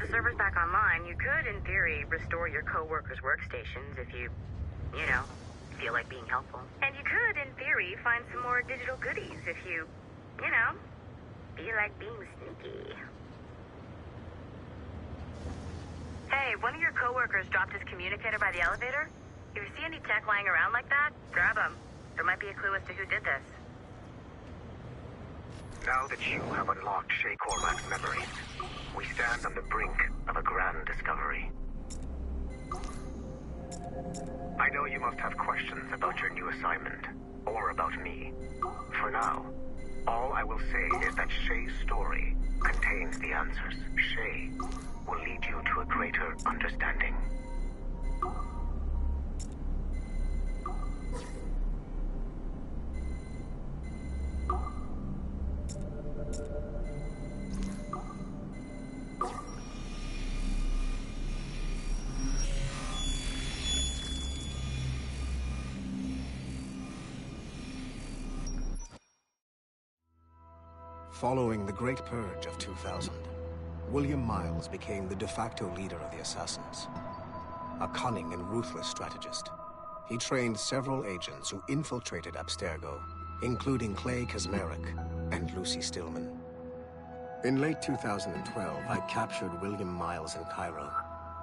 the server's back online, you could, in theory, restore your co-workers' workstations if you know, feel like being helpful. And you could, in theory, find some more digital goodies if you know, feel like being sneaky. Hey, one of your co-workers dropped his communicator by the elevator. If you see any tech lying around like that, grab them. There might be a clue as to who did this. Now that you have unlocked Shay Cormac's memories, we stand on the brink of a grand discovery. I know you must have questions about your new assignment, or about me. For now, all I will say is that Shay's story contains the answers. Shay will lead you to a greater understanding. Following the Great Purge of 2000, William Miles became the de facto leader of the Assassins. A cunning and ruthless strategist, he trained several agents who infiltrated Abstergo, including Clay Kazmarek and Lucy Stillman. In late 2012, I captured William Miles in Cairo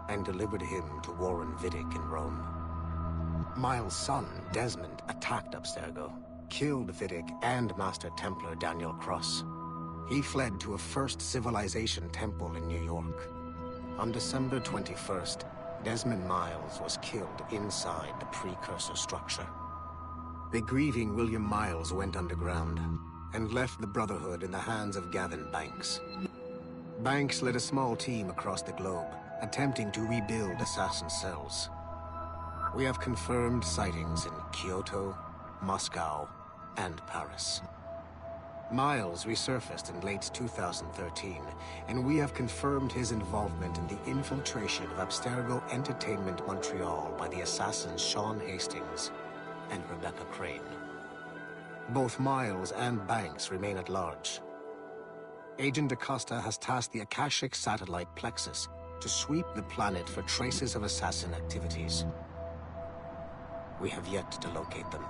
and delivered him to Warren Vidic in Rome. Miles' son, Desmond, attacked Abstergo, killed Vidic and Master Templar Daniel Cross. He fled to a First Civilization temple in New York. On December 21st, Desmond Miles was killed inside the precursor structure. The grieving William Miles went underground and left the Brotherhood in the hands of Gavin Banks. Banks led a small team across the globe, attempting to rebuild assassin cells. We have confirmed sightings in Kyoto, Moscow, and Paris. Miles resurfaced in late 2013, and we have confirmed his involvement in the infiltration of Abstergo Entertainment Montreal by the assassins Sean Hastings and Rebecca Crane. Both Miles and Banks remain at large. Agent Acosta has tasked the Akashic satellite Plexus to sweep the planet for traces of assassin activities. We have yet to locate them.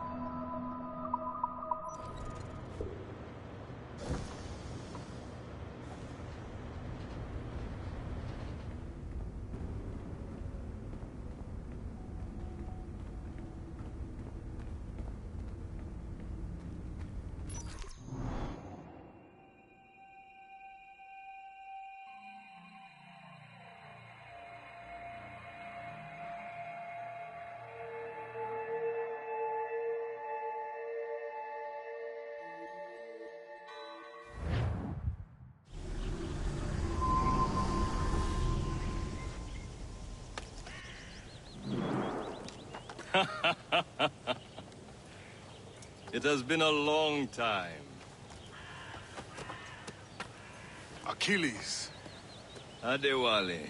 It has been a long time. Achilles. Adewale,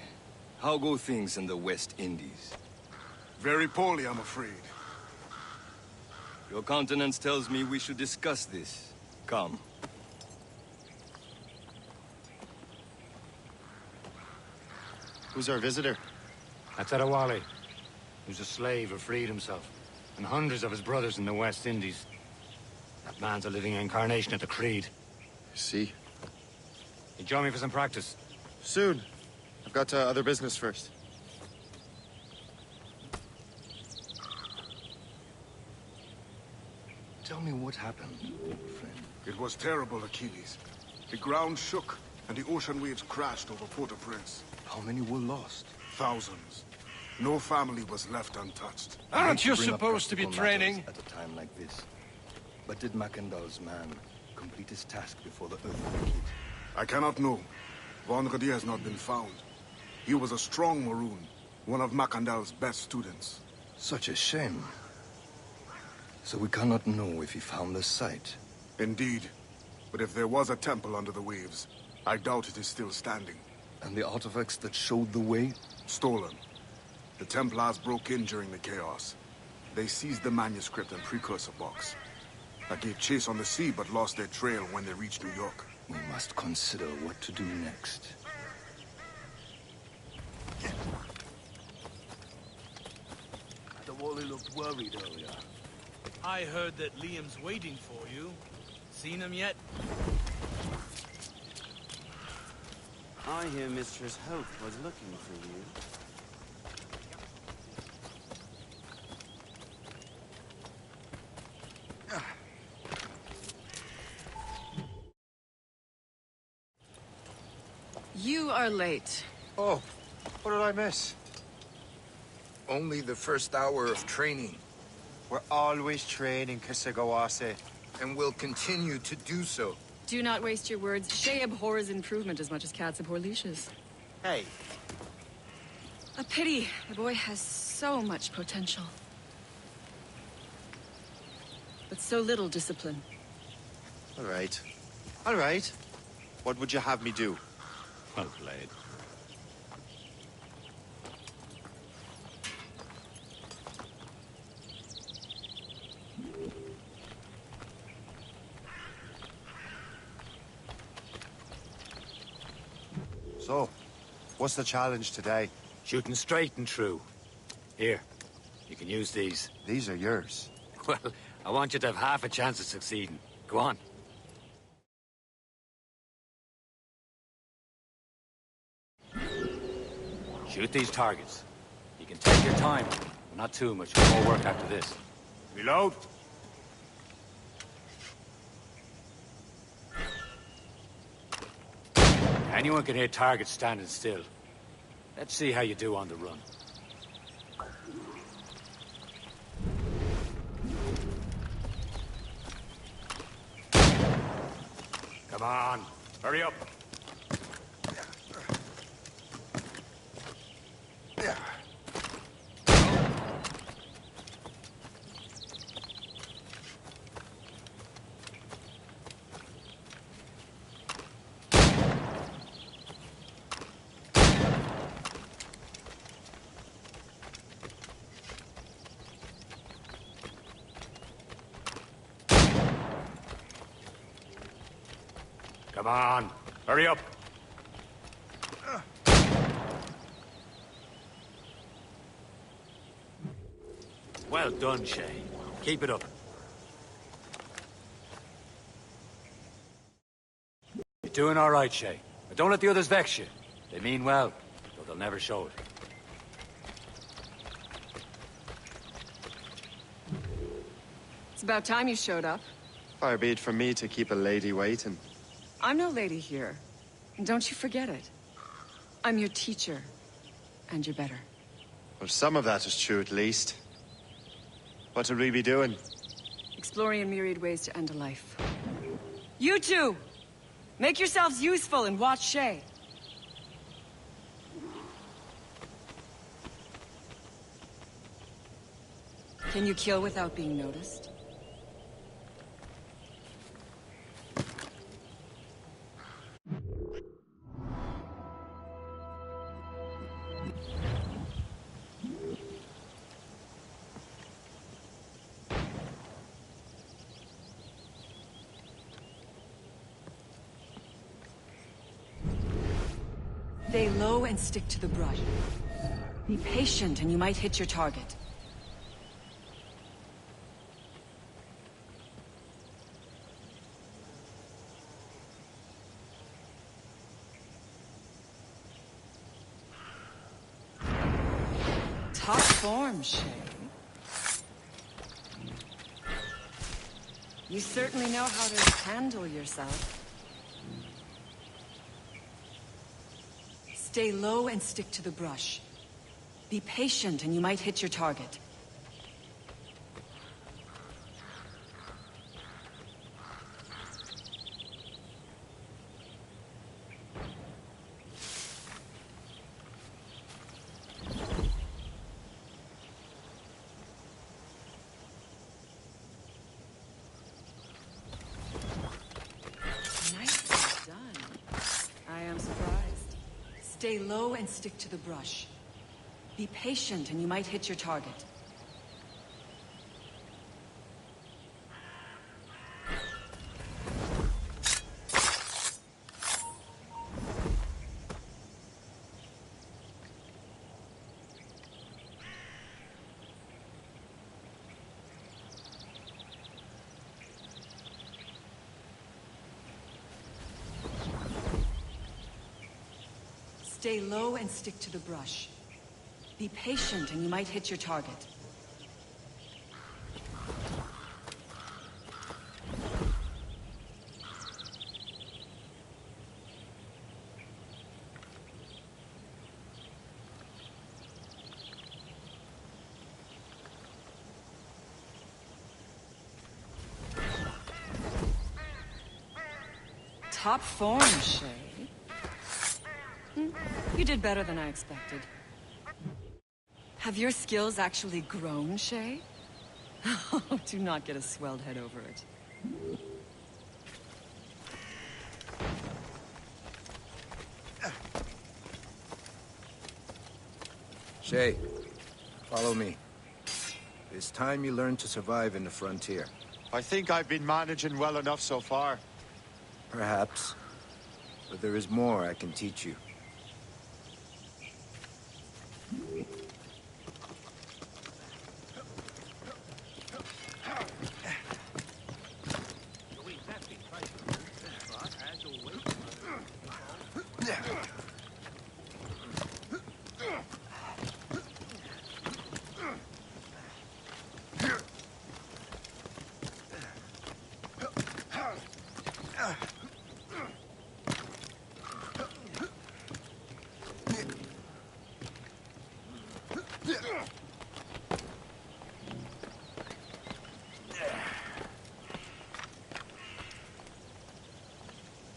how go things in the West Indies? Very poorly, I'm afraid. Your countenance tells me we should discuss this. Come. Who's our visitor? That's Adewale, who's a slave who freed himself, and hundreds of his brothers in the West Indies. That man's a living incarnation of the Creed. See? You join me for some practice? Soon. I've got other business first. Tell me what happened, friend. It was terrible, Achilles. The ground shook, and the ocean waves crashed over Port-au-Prince. How many were lost? Thousands. No family was left untouched. Aren't you supposed to be training? At a time like this. But did Macandal's man complete his task before the earthquake hit? I cannot know. Vonredi has not been found. He was a strong Maroon, one of Macandal's best students. Such a shame. So we cannot know if he found the site. Indeed. But if there was a temple under the waves, I doubt it is still standing. And the artifacts that showed the way? Stolen. The Templars broke in during the chaos. They seized the manuscript and precursor box. I gave chase on the sea, but lost their trail when they reached New York. We must consider what to do next. Wally looked worried earlier. I heard that Liam's waiting for you. Seen him yet? I hear Mistress Hope was looking for you. You are late. Oh, what did I miss? Only the first hour of training. We're always training, Kisagawase. And will continue to do so. Do not waste your words. Shay abhors improvement as much as cats abhor leashes. Hey. A pity. The boy has so much potential. But so little discipline. All right. All right. What would you have me do? Well played. So, what's the challenge today? Shooting straight and true. Here, you can use these. These are yours. Well, I want you to have half a chance of succeeding. Go on. Shoot these targets. You can take your time, but not too much. More work after this. Reload. Anyone can hit targets standing still. Let's see how you do on the run. Come on, hurry up. Come on, hurry up. Well done, Shay. Keep it up. You're doing all right, Shay. But don't let the others vex you. They mean well, though they'll never show it. It's about time you showed up. Far be it from me to keep a lady waiting. I'm no lady here. And don't you forget it. I'm your teacher. And you're better. Well, some of that is true at least. What would we be doing? Exploring a myriad ways to end a life. You two! Make yourselves useful and watch Shay. Can you kill without being noticed? Stay low and stick to the brush. Be patient and you might hit your target. Top form, Shay. You certainly know how to handle yourself. Stay low and stick to the brush. Be patient and you might hit your target. Nicely done. I am surprised. Stay low and stick to the brush. Be patient and you might hit your target. Stay low and stick to the brush. Be patient and you might hit your target. Top form, Shay. You did better than I expected. Have your skills actually grown, Shay? Do not get a swelled head over it. Shay, follow me. It's time you learn to survive in the frontier. I think I've been managing well enough so far. Perhaps. But there is more I can teach you.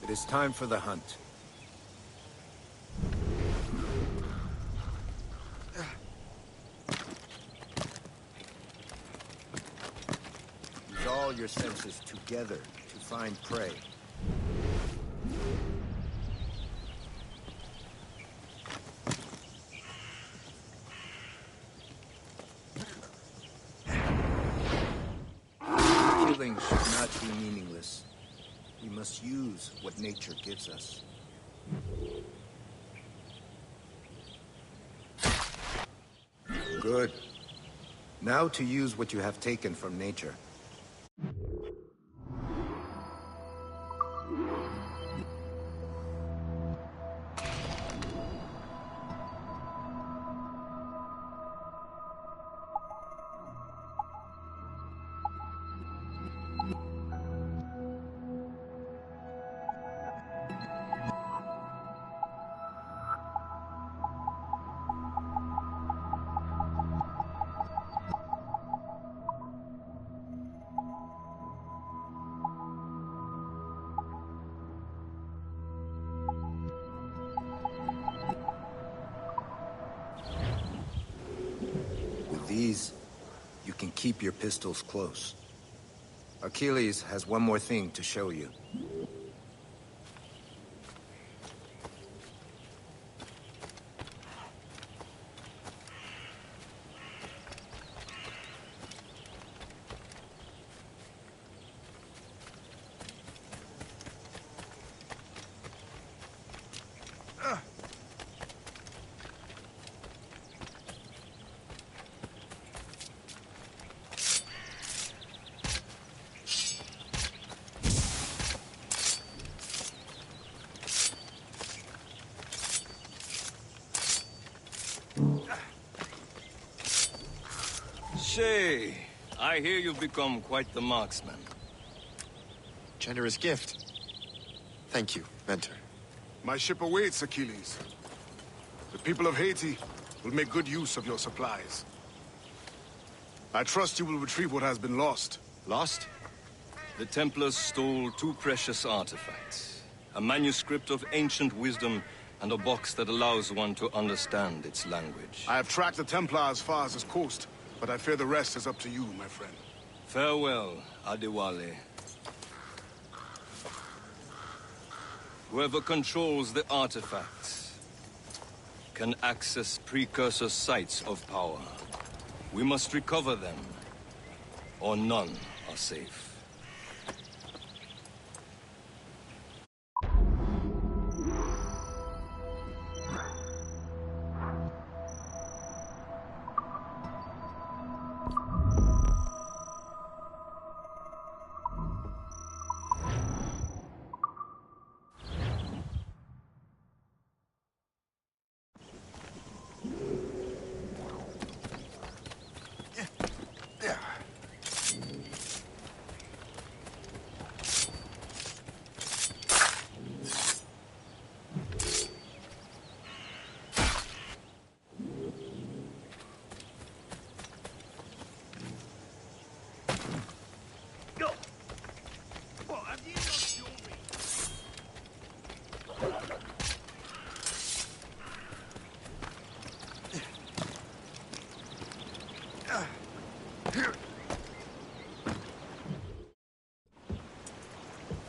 It is time for the hunt. Use all your senses together to find prey. Killing should not be meaningless. We must use what nature gives us. Good. Now to use what you have taken from nature. With these, you can keep your pistols close. Achilles has one more thing to show you. Shay, I hear you've become quite the marksman. Generous gift. Thank you, mentor. My ship awaits, Achilles. The people of Haiti will make good use of your supplies. I trust you will retrieve what has been lost. Lost? The Templars stole two precious artifacts. A manuscript of ancient wisdom and a box that allows one to understand its language. I have tracked the Templar as far as this coast, but I fear the rest is up to you, my friend. Farewell, Adewale. Whoever controls the artifacts can access precursor sites of power. We must recover them, or none are safe.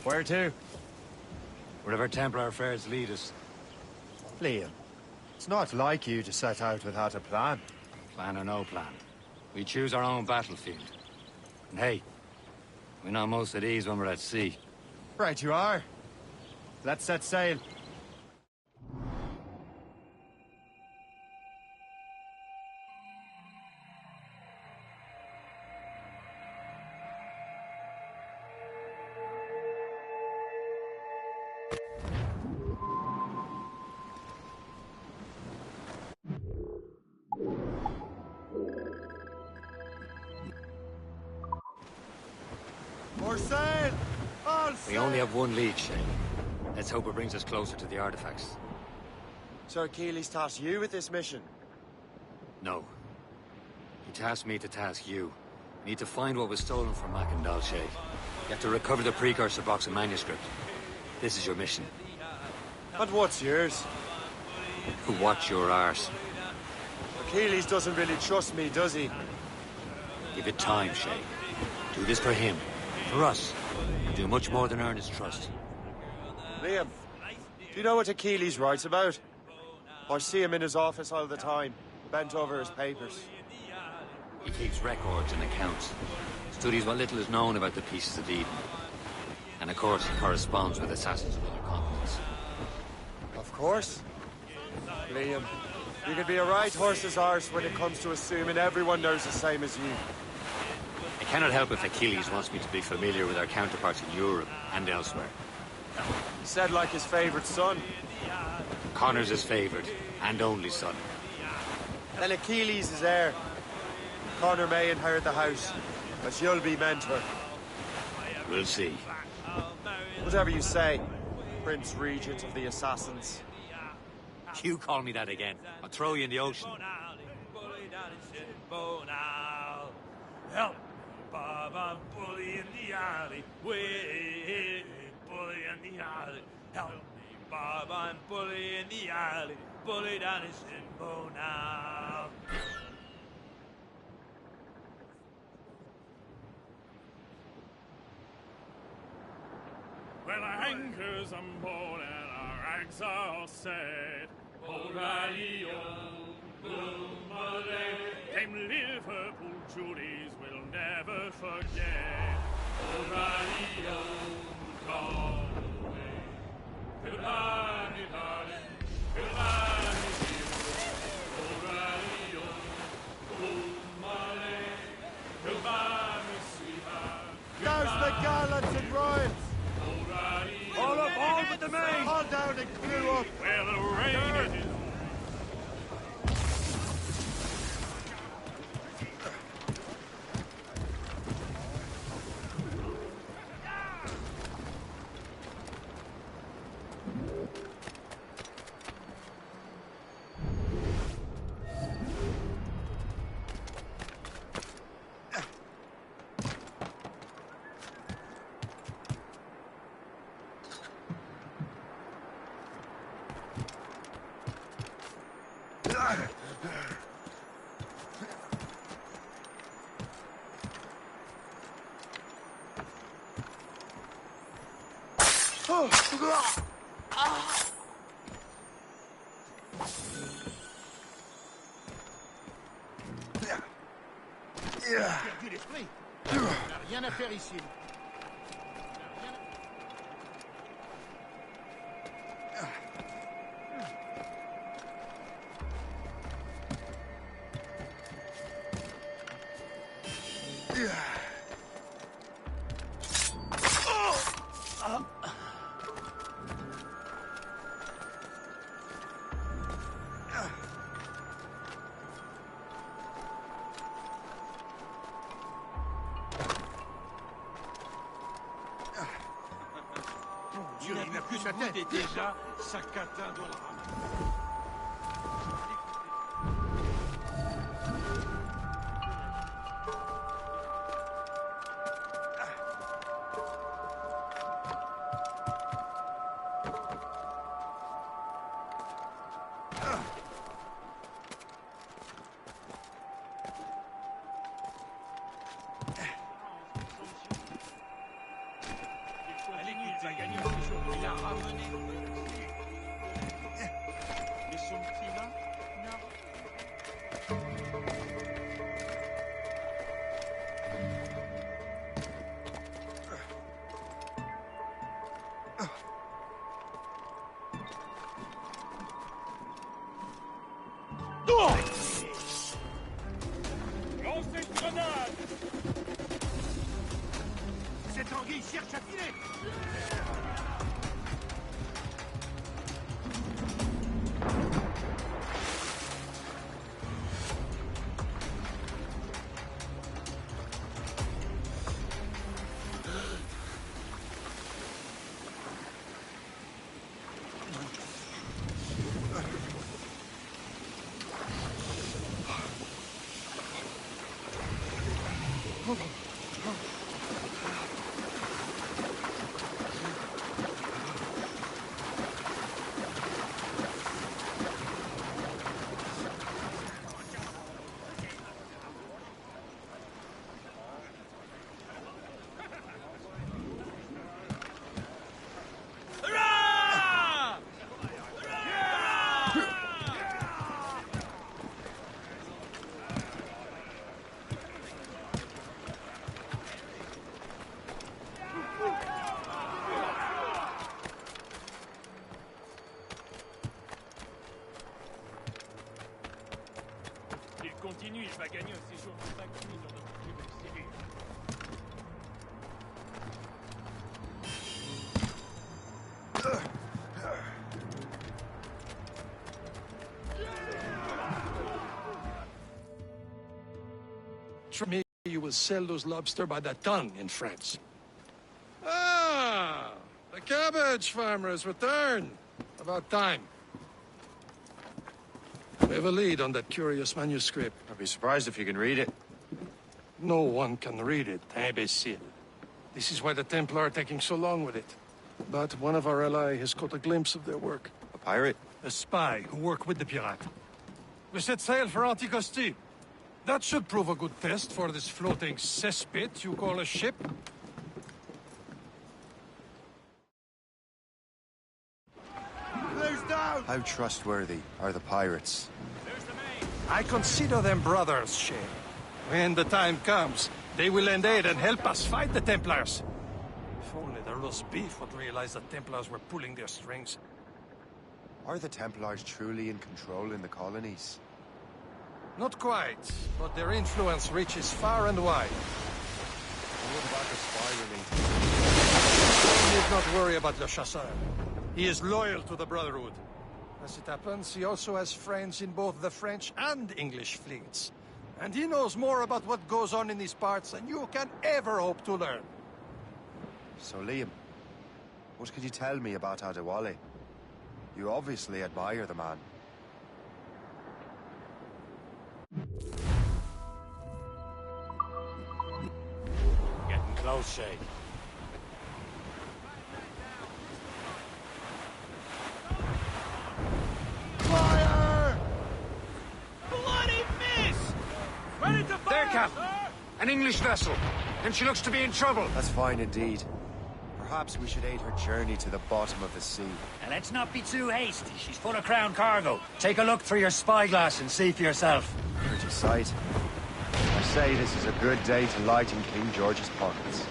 Where to? Wherever Templar affairs lead us. Liam, it's not like you to set out without a plan. Plan or no plan. We choose our own battlefield. And hey, we're not most at ease when we're at sea. Right you are. Let's set sail. More sail! All sail! We only have one lead, Shane. Let's hope it brings us closer to the artifacts. So Achilles tasked you with this mission? No. He tasked me to task you. We need to find what was stolen from Mackandal, Shay. You have to recover the precursor box of manuscript. This is your mission. And what's yours? Watch your arse. Achilles doesn't really trust me, does he? Give it time, Shay. Do this for him. For us. Do much more than earn his trust. Liam, do you know what Achilles writes about? I see him in his office all the time, bent over his papers. He keeps records and accounts. Studies what little is known about the pieces of Eden. And of course, he corresponds with assassins of other continents. Of course. Liam, you can be a right horse's arse when it comes to assuming everyone knows the same as you. I cannot help if Achilles wants me to be familiar with our counterparts in Europe and elsewhere. He said like his favorite son. Connor's his favorite and only son. Then Achilles is heir. Connor may inherit the house, but you'll be mentor. We'll see. Whatever you say, Prince Regent of the Assassins. You call me that again, I'll throw you in the ocean. Help me, Bob, I'm bully in the alley. Way, bully in the alley. Help me, Bob, I'm bully in the alley. Bully down his shinbo now. Well, our anchors on board and our rags are all set. O'Reilly, came Liverpool Judies we'll never forget. O'Reilly, gone away. Goodbye, me darling. Goodbye, me dear. O'Reilly, goodbye, me sweetheart. Douse the gallants and royals! All up, all with the main! Haul down and clew up! Where the rain is. Perdu l'esprit. Il n'a rien à faire ici. Il n'a plus sa tête. Et déjà, sa catin de la Il va gagner au séjour. Il a ramené. Mais son petit là, non. Lancez une grenade! Cette anguille cherche à filer. S'il continue, il va gagner un séjour de 5 nuits dans notre plus belle cellule. Me, you will sell those lobster by the ton in France. Ah, the cabbage farmer has returned. About time. We have a lead on that curious manuscript. I'd be surprised if you can read it. No one can read it, imbecile. This is why the Templar are taking so long with it. But one of our allies has caught a glimpse of their work. A pirate? A spy who worked with the pirate. We set sail for Anticosti. That should prove a good test for this floating cesspit you call a ship. Close down! How trustworthy are the pirates? I consider them brothers, Shay. When the time comes, they will lend aid and help us fight the Templars. If only the roast beef would realize the Templars were pulling their strings. Are the Templars truly in control in the colonies? Not quite, but their influence reaches far and wide. What about the spy You need not worry about Le Chasseur. He is loyal to the Brotherhood. As it happens, he also has friends in both the French and English fleets. And he knows more about what goes on in these parts than you can ever hope to learn. So, Liam, what could you tell me about Adewale? You obviously admire the man. Getting close, Shay. Fire! Bloody miss! Ready to fire, There, Captain. sir! An English vessel. And she looks to be in trouble. That's fine indeed. Perhaps we should aid her journey to the bottom of the sea. Now, let's not be too hasty. She's full of crown cargo. Take a look through your spyglass and see for yourself. Pretty sight. I say this is a good day to lighten King George's pockets.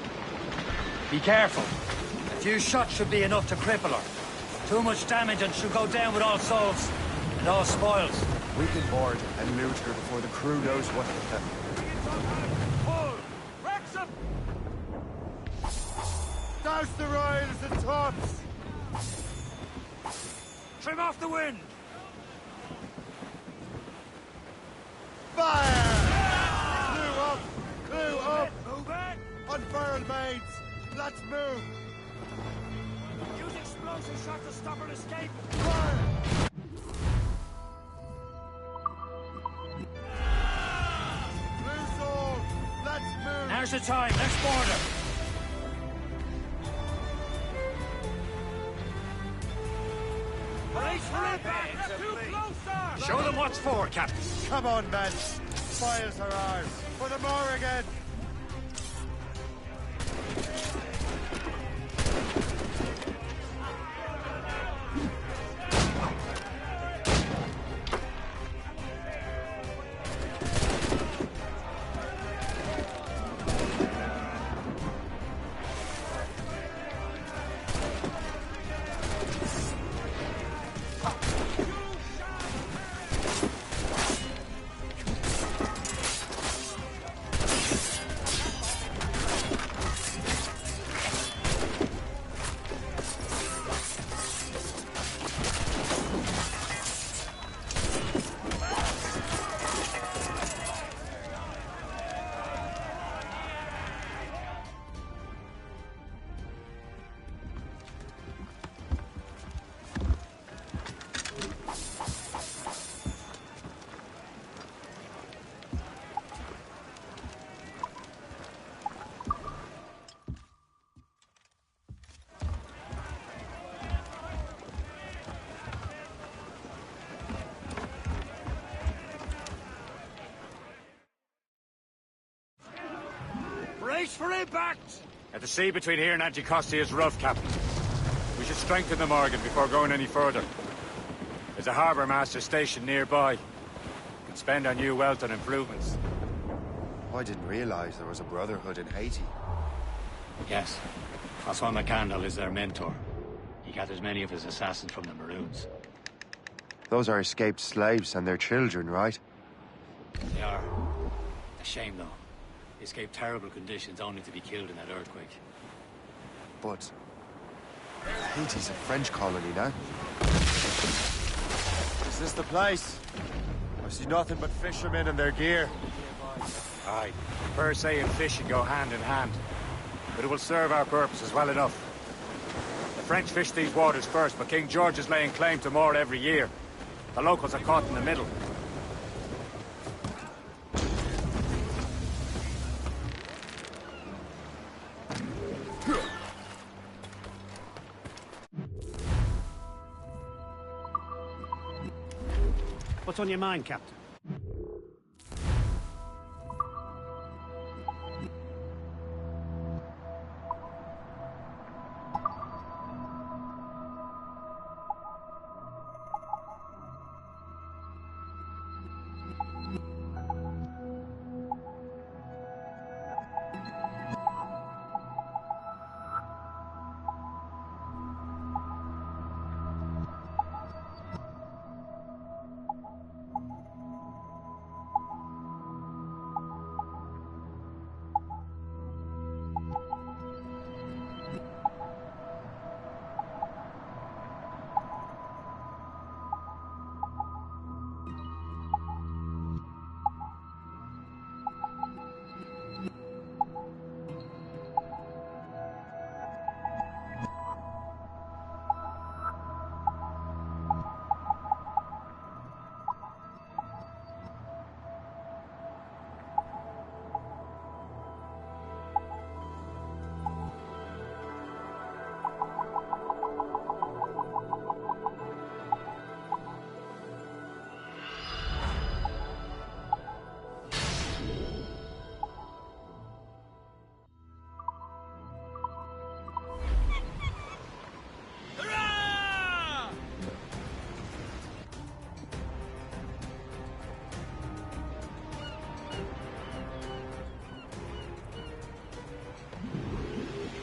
Be careful. A few shots should be enough to cripple her. Too much damage and she'll go down with all souls and all spoils. We can board and loot her before the crew knows what hit them. Pull! Wrexham! Douse the royals and tops! Trim off the wind! Fire! Clue up! Clue up! Move it! Unfurl mains! Let's move! Use explosive shot to stop her escape! Fire! Loose all! Let's move! Now's the time. Let's board her. Police, hurry back! They're too close, sir! Show them what's for, Captain. Come on, men! Spoils are ours! For the more again! Brace for impact! At the sea between here and Anticosti is rough, Captain. We should strengthen the Morgan before going any further. There's a harbour master station nearby. We can spend our new wealth on improvements. I didn't realize there was a brotherhood in Haiti. Yes. Francois McCandle is their mentor. He gathers many of his assassins from the Maroons. Those are escaped slaves and their children, right? They are. A shame, though. They escaped terrible conditions only to be killed in that earthquake. But Haiti's a French colony now. Is this the place? I see nothing but fishermen and their gear. Aye. Per se and fishing go hand in hand. But it will serve our purposes well enough. The French fish these waters first, but King George is laying claim to more every year. The locals are caught in the middle. What's on your mind, Captain?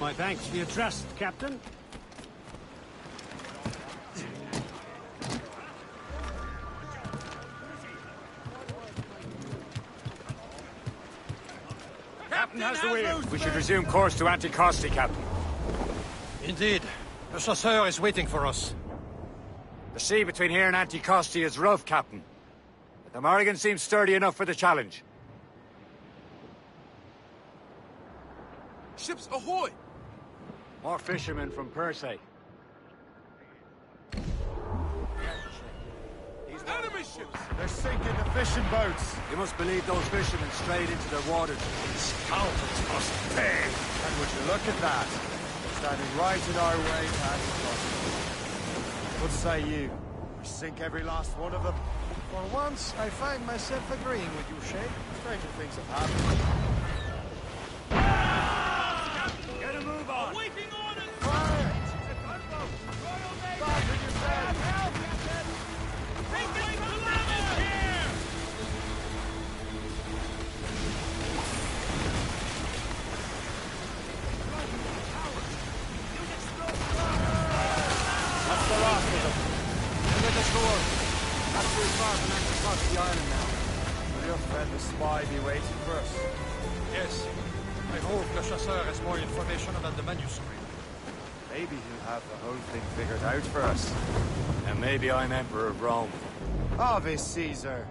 My thanks for your trust, Captain. Captain has the wheel. We should resume course to Anticosti, Captain. Indeed. The chasseur is waiting for us. The sea between here and Anticosti is rough, Captain. But the Morrigan seems sturdy enough for the challenge. Ships ahoy! More fishermen from Persay. Enemy ships! They're sinking the fishing boats. You must believe those fishermen strayed into their waters. Scoundrels must pay. And would you look at that? Standing right in our way to Anticosti. What say you? We sink every last one of them? For once, I find myself agreeing with you, Shay. Stranger things have happened. Get a move on! Waiting orders! Fire! Royal Navy! Back with your men! Help, Captain! Take it to land here! That's the last of them. Let us go on. Not too far from Anticosti Island now. Will your friend the spy be waiting for us? Yes. I hope the chasseur has more information about the manuscript. Maybe he'll have the whole thing figured out for us. And maybe I'm Emperor of Rome. Ave Caesar.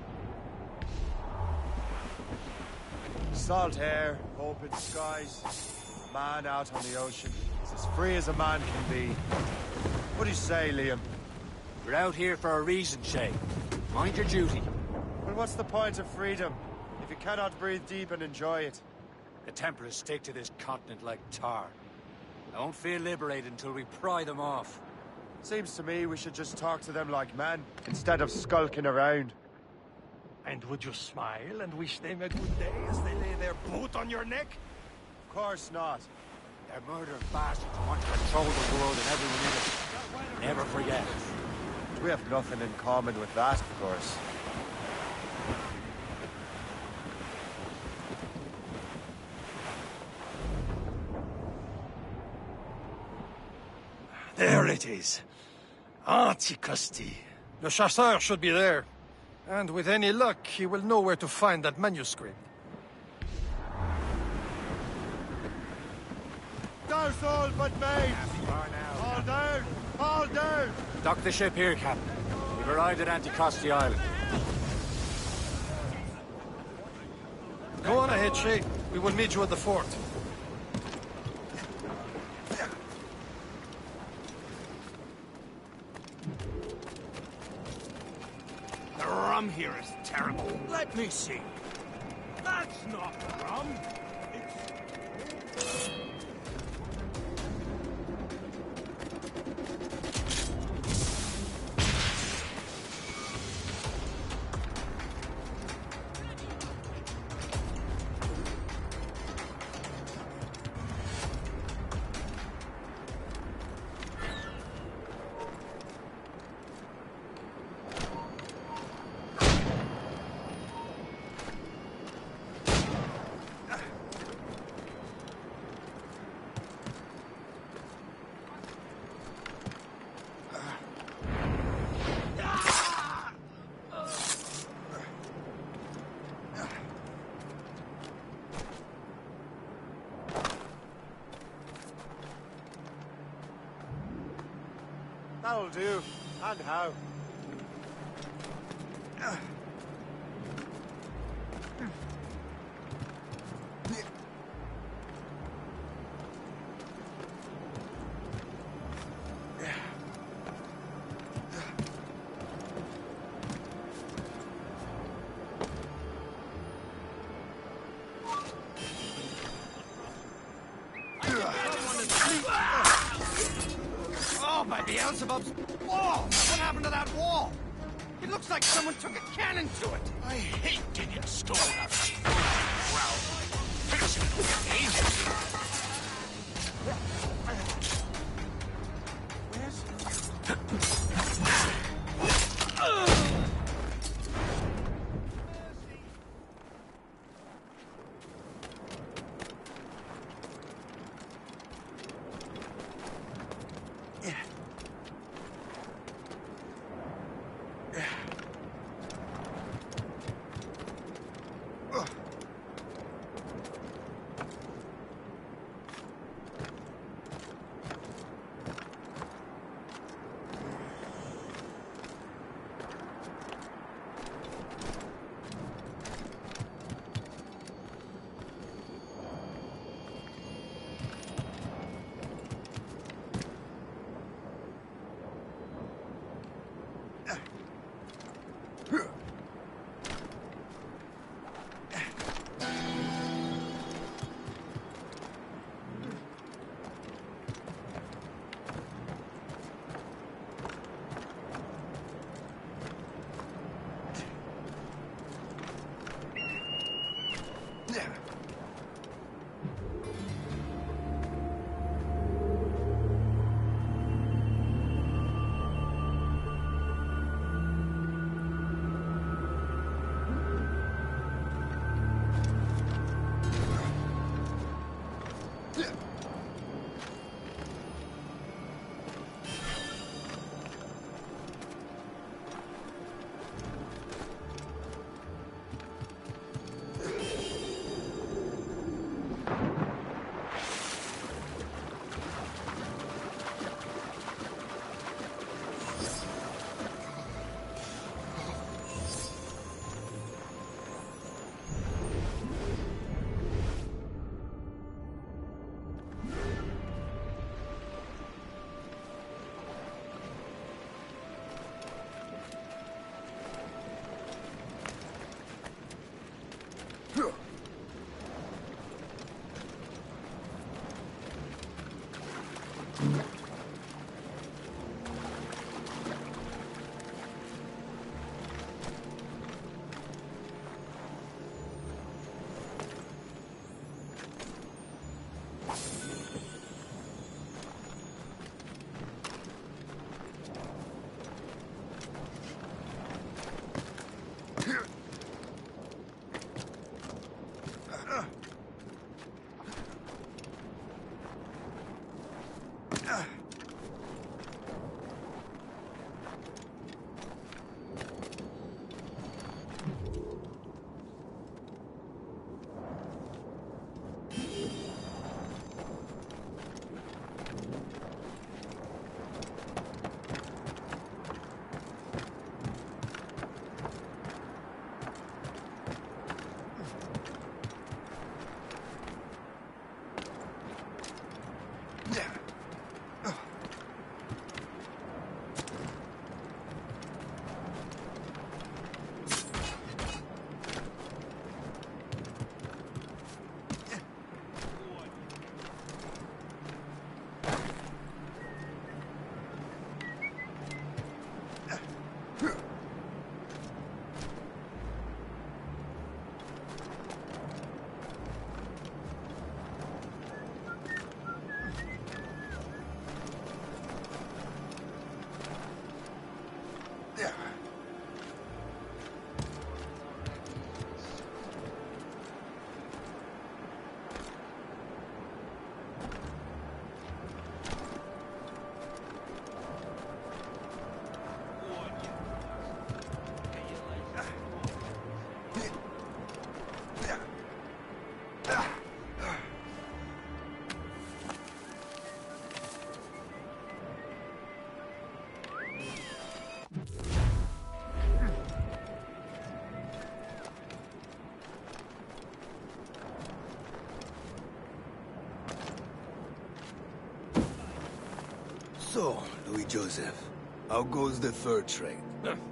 Salt air, open skies, man out on the ocean. It's as free as a man can be. What do you say, Liam? We're out here for a reason, Shay. Mind your duty. Well, what's the point of freedom if you cannot breathe deep and enjoy it? The Templars stick to this continent like tar. I won't feel liberated until we pry them off. Seems to me we should just talk to them like men, instead of skulking around. And would you smile and wish them a good day as they lay their boot on your neck? course not. They're murdering bastards who want to control the world and everyone in it. Never forget. We have nothing in common with that, of course. There it is. Antiquity. Le Chasseur should be there. And with any luck, he will know where to find that manuscript. Douse all but maids! All down! All down! Dock the ship here, Captain. We've arrived at Anticosti Island. Go on ahead, Shay. We will meet you at the fort. The rum here is terrible. Let me see. That's not rum. That'll do. And how? Oh, by Beelzebub's wall! What happened to that wall? It looks like someone took a cannon to it. I hate digging stone out of the ground. Fixing it with agency. So, Louis Joseph, how goes the fur trade?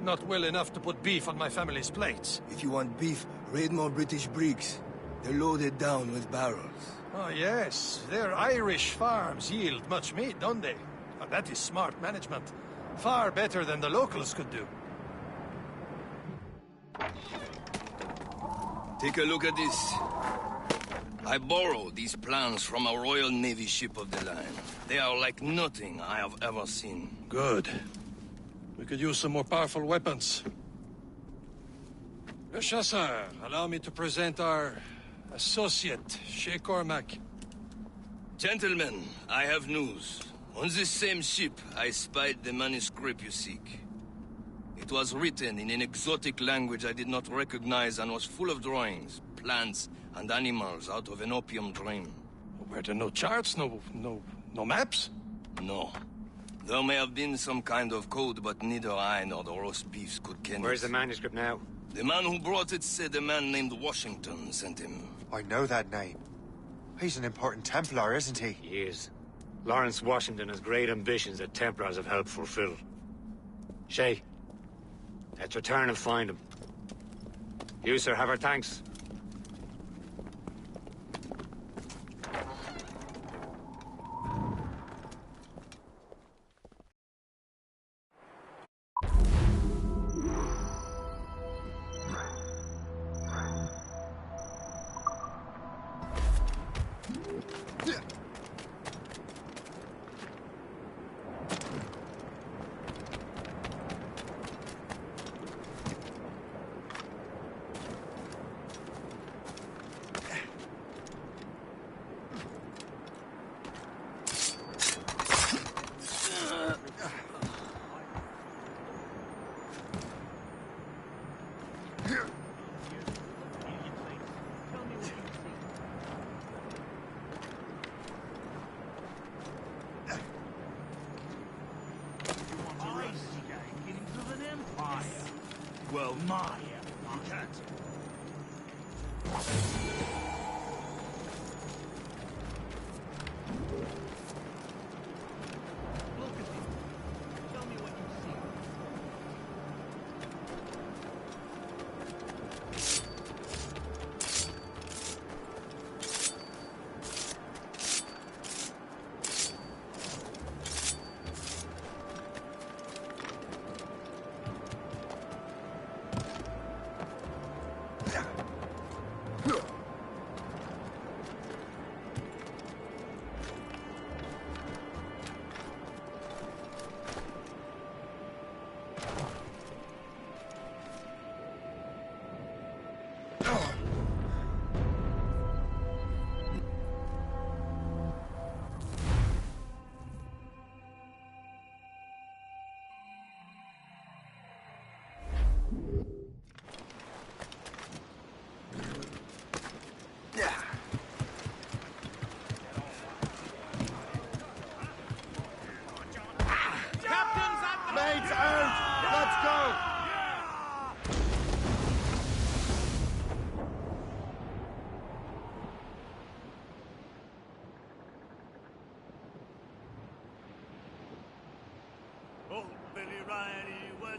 Not well enough to put beef on my family's plates. If you want beef, raid more British brigs. They're loaded down with barrels. Oh, yes. Their Irish farms yield much meat, don't they? That is smart management. Far better than the locals could do. Take a look at this. I borrowed these plans from a Royal Navy ship of the line. They are like nothing I have ever seen. Good. We could use some more powerful weapons. Le Chasseur, allow me to present our associate, Shay Cormac. Gentlemen, I have news. On this same ship, I spied the manuscript you seek. It was written in an exotic language I did not recognize and was full of drawings, plants, and animals out of an opium dream. Were there no charts, no maps? No. There may have been some kind of code, but neither I nor the roast beefs could ken it. Where's the manuscript now? The man who brought it said a man named Washington sent him. I know that name. He's an important Templar, isn't he? He is. Lawrence Washington has great ambitions that Templars have helped fulfill. Shay, let's return and find him. You, sir, have our thanks. Well, my, you can't.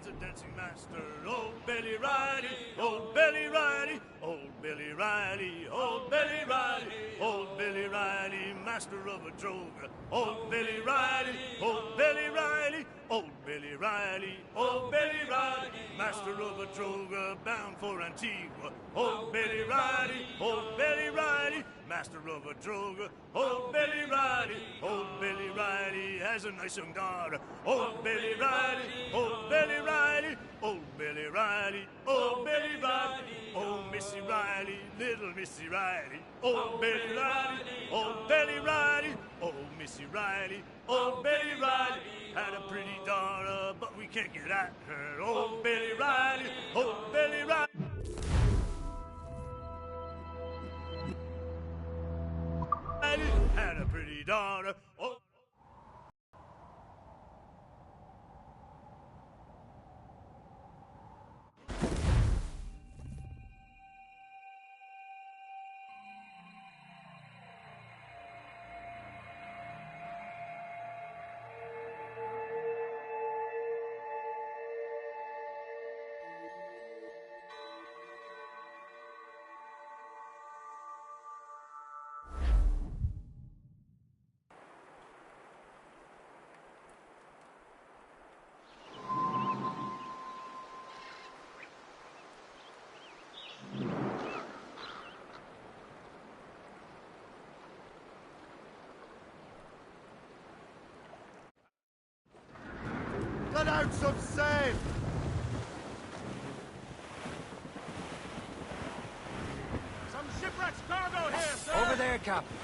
A dancing master, old Billy Riley, old Billy Riley, old Billy Riley, old Billy Riley, old Billy Riley, master of a droga, old Billy Riley, old Billy Riley, old Billy Riley, old Billy Riley, master of a droga, bound for Antigua, old Billy Riley, old Billy Riley, master of a droga, old Billy Riley, old Billy Riley has a nice young daughter, old Billy Riley, old Billy Riley, old Billy Riley, old Billy Riley, old Missy Riley, little Missy Riley, old Billy Riley, old Billy Riley, old Missy Riley, old Billy Riley had a pretty daughter, but we can't get at her, old Billy Riley, old Billy Riley. Had a pretty daughter. Oh. want some sail! Some shipwreck's cargo here, sir! Over there, Captain.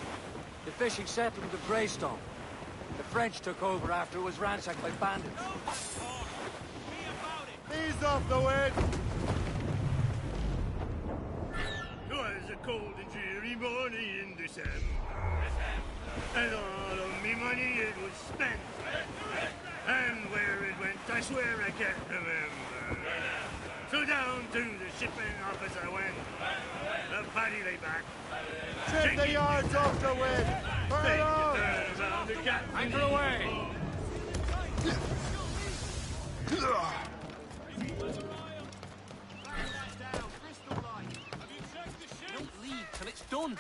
The fishing settlement of Greystone. The French took over after it was ransacked by bandits. Ease off the wind! Twas a cold and dreary morning in December. And all of me money it was spent. And where it went, I swear I can't remember. So down to the shipping office I went. The paddy lay back. Trim the yards off the wind! Hurry on! Around the captain. Anchor away! Don't leave till it's done.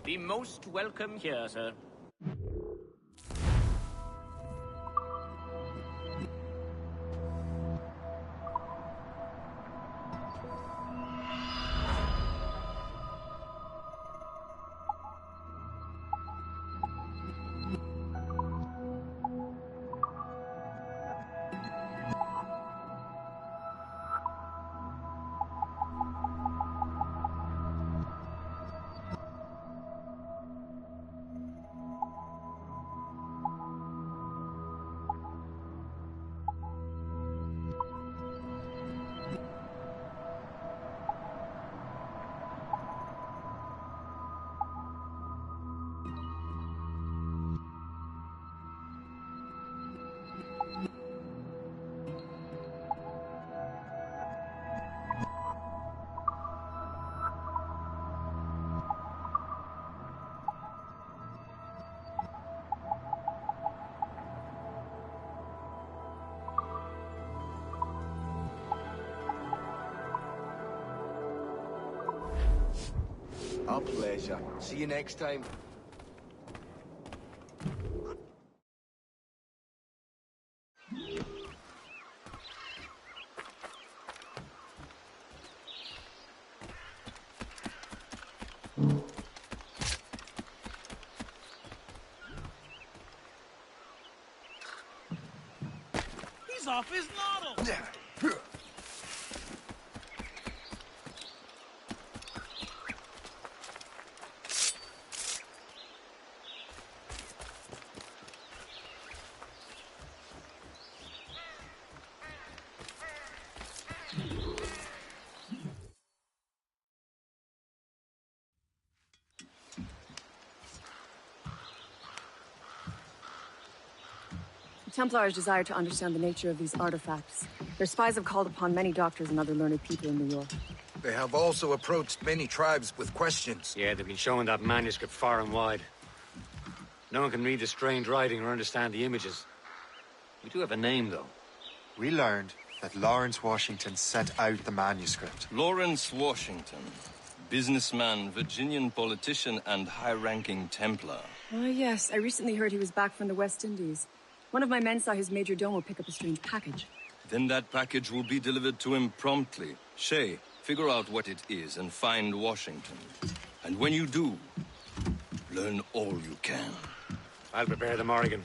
Be most welcome here, sir. Our pleasure. See you next time. He's off his noddle! The Templars desire to understand the nature of these artifacts. Their spies have called upon many doctors and other learned people in New York. They have also approached many tribes with questions. Yeah, they've been showing that manuscript far and wide. No one can read the strange writing or understand the images. We do have a name, though. We learned that Lawrence Washington sent out the manuscript. Lawrence Washington. Businessman, Virginian politician, and high-ranking Templar. Ah, yes. I recently heard he was back from the West Indies. One of my men saw his major domo pick up a strange package. Then that package will be delivered to him promptly. Shay, figure out what it is and find Washington. And when you do, learn all you can. I'll prepare the Morrigan.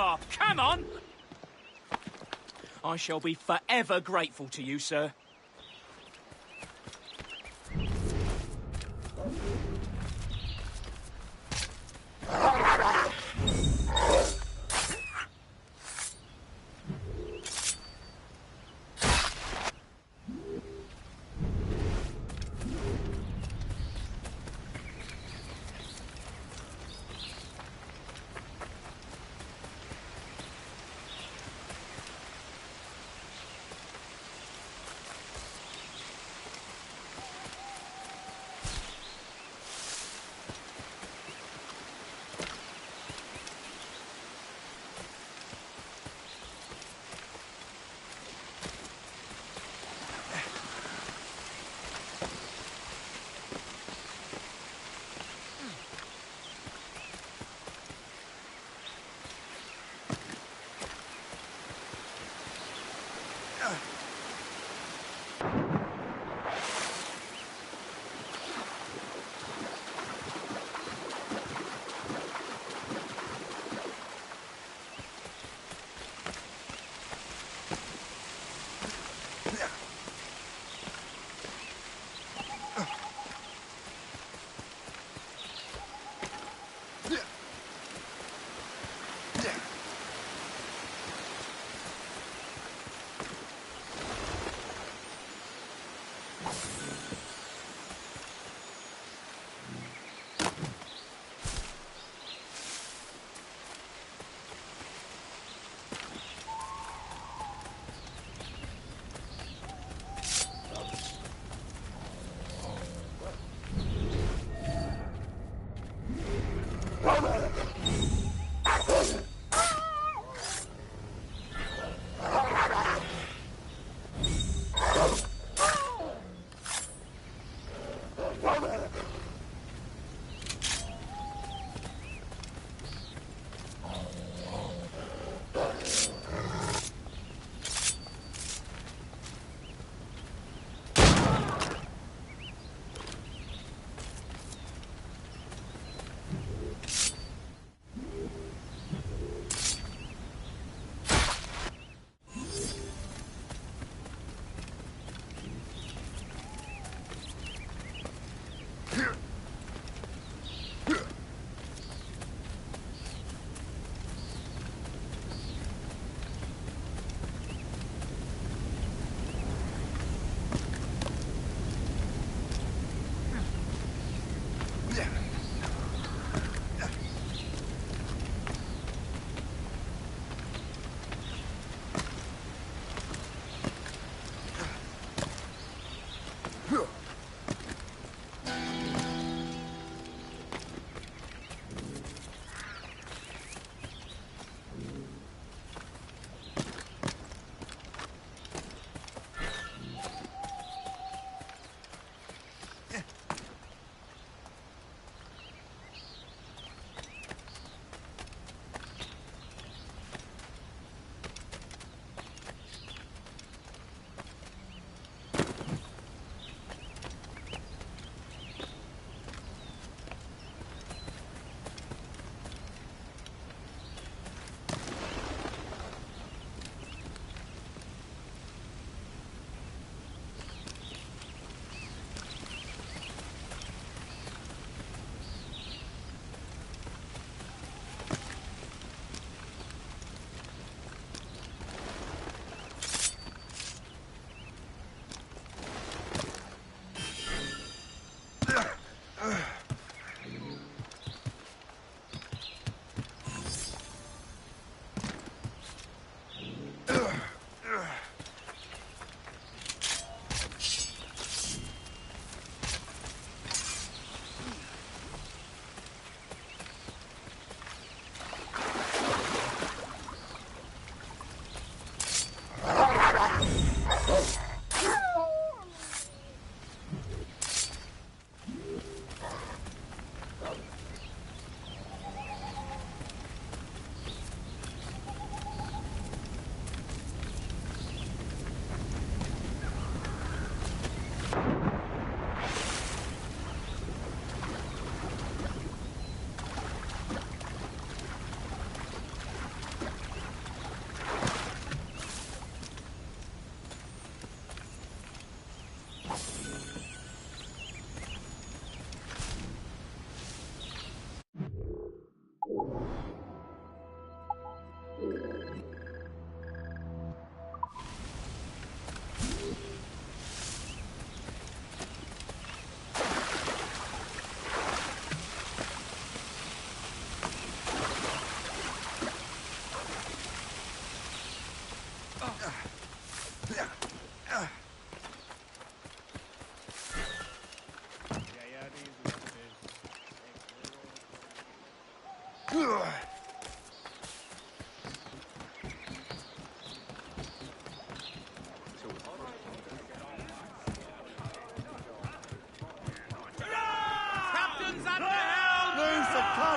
Oh, come on! I shall be forever grateful to you, sir.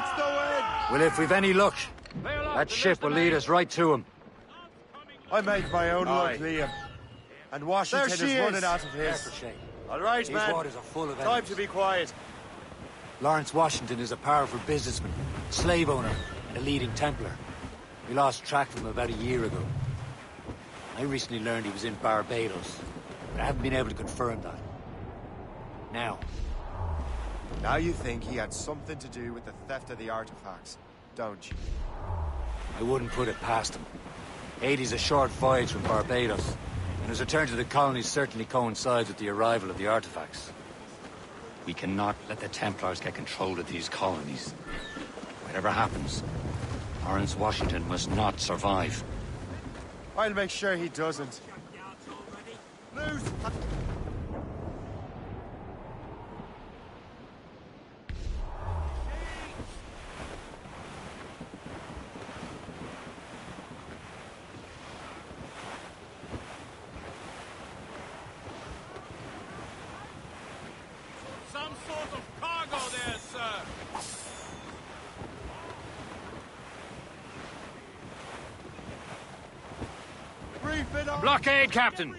Watch the wind! Well, if we've any luck, that ship will lead us right to him. I make my own luck, Liam. And Washington is running out of his. Careful, Shay. All right, These man. waters are full of Time enemies. to be quiet. Lawrence Washington is a powerful businessman, slave owner, and a leading Templar. We lost track of him about a year ago. I recently learned he was in Barbados, but I haven't been able to confirm that. Now you think he had something to do with the theft of the artifacts, don't you? I wouldn't put it past him. Haiti's a short voyage from Barbados, and his return to the colonies certainly coincides with the arrival of the artifacts. We cannot let the Templars get control of these colonies. Whatever happens, Lawrence Washington must not survive. I'll make sure he doesn't. Loose! Some sort of cargo there, sir. Brief it up! Blockade, Captain!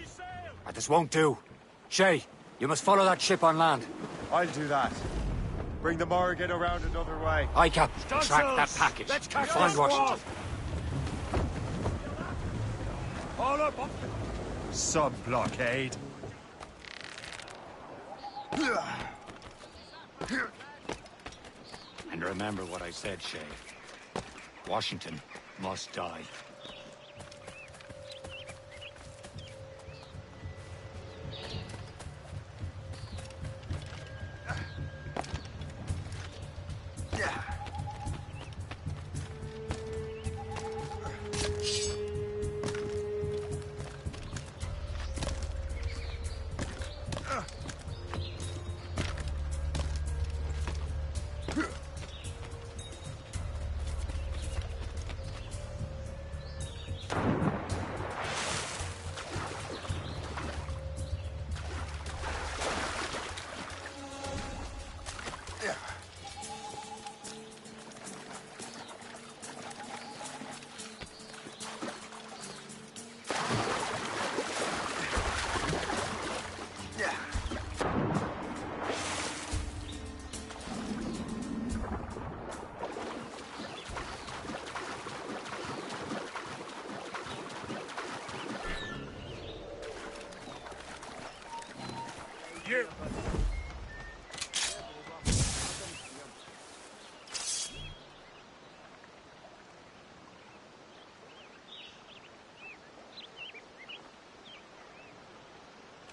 This won't do. Shay, you must follow that ship on land. I'll do that. Bring the Morrigan around another way. Aye, Captain. Track that package. Let's catch Find this Washington. All up! Sub-blockade. And remember what I said, Shay. Washington must die.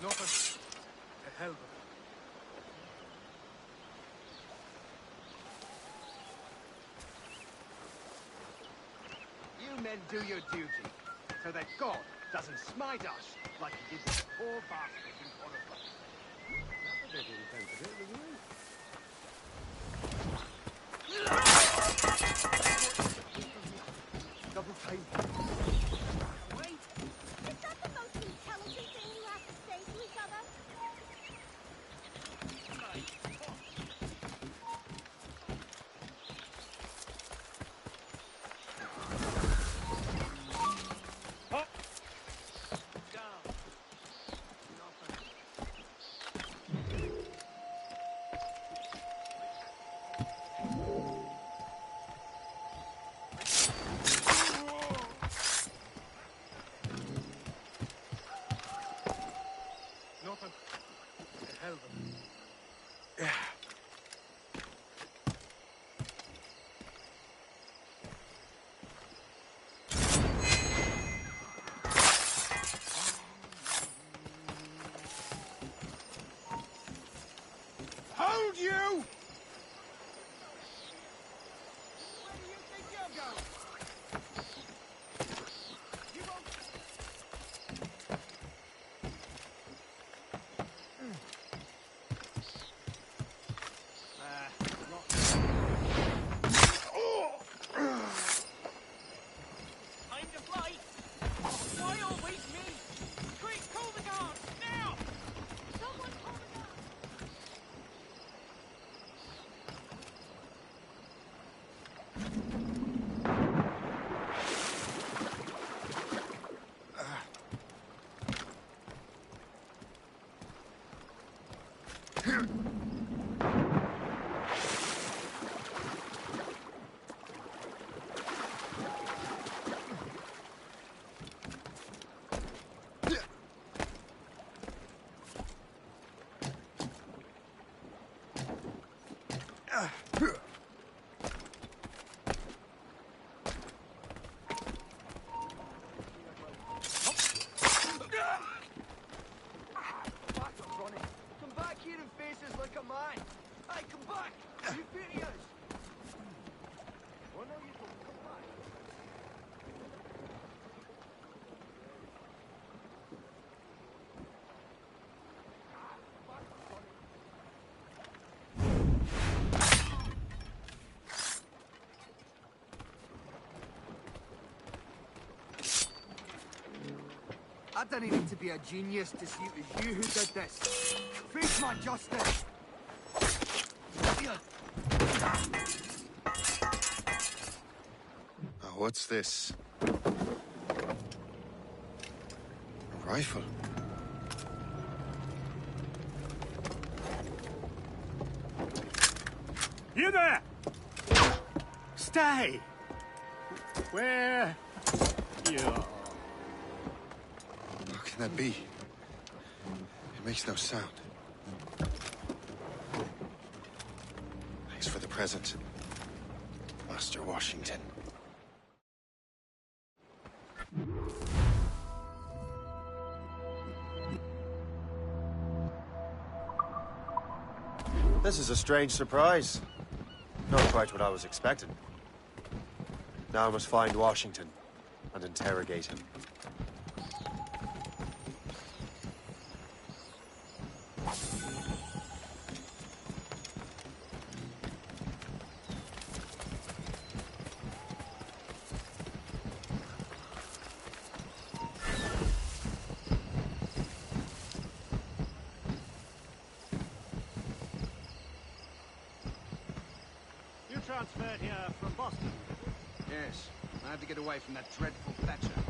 Nothing. The hell with it. You men do your duty, so that God doesn't smite us like he did that poor bastard in front of us. That's what they didn't intend to do, did you? Double time. Wait! Is that the most intelligent thing you have to say to each other? I don't need to be a genius to see it was you who did this. Face my justice. Oh, what's this? A rifle. You there! Stay! Where you are? How can that be? It makes no sound. Thanks for the present, Master Washington. This is a strange surprise. Not quite what I was expecting. Now I must find Washington and interrogate him. You transferred here from Boston? Yes, I had to get away from that dreadful Thatcher.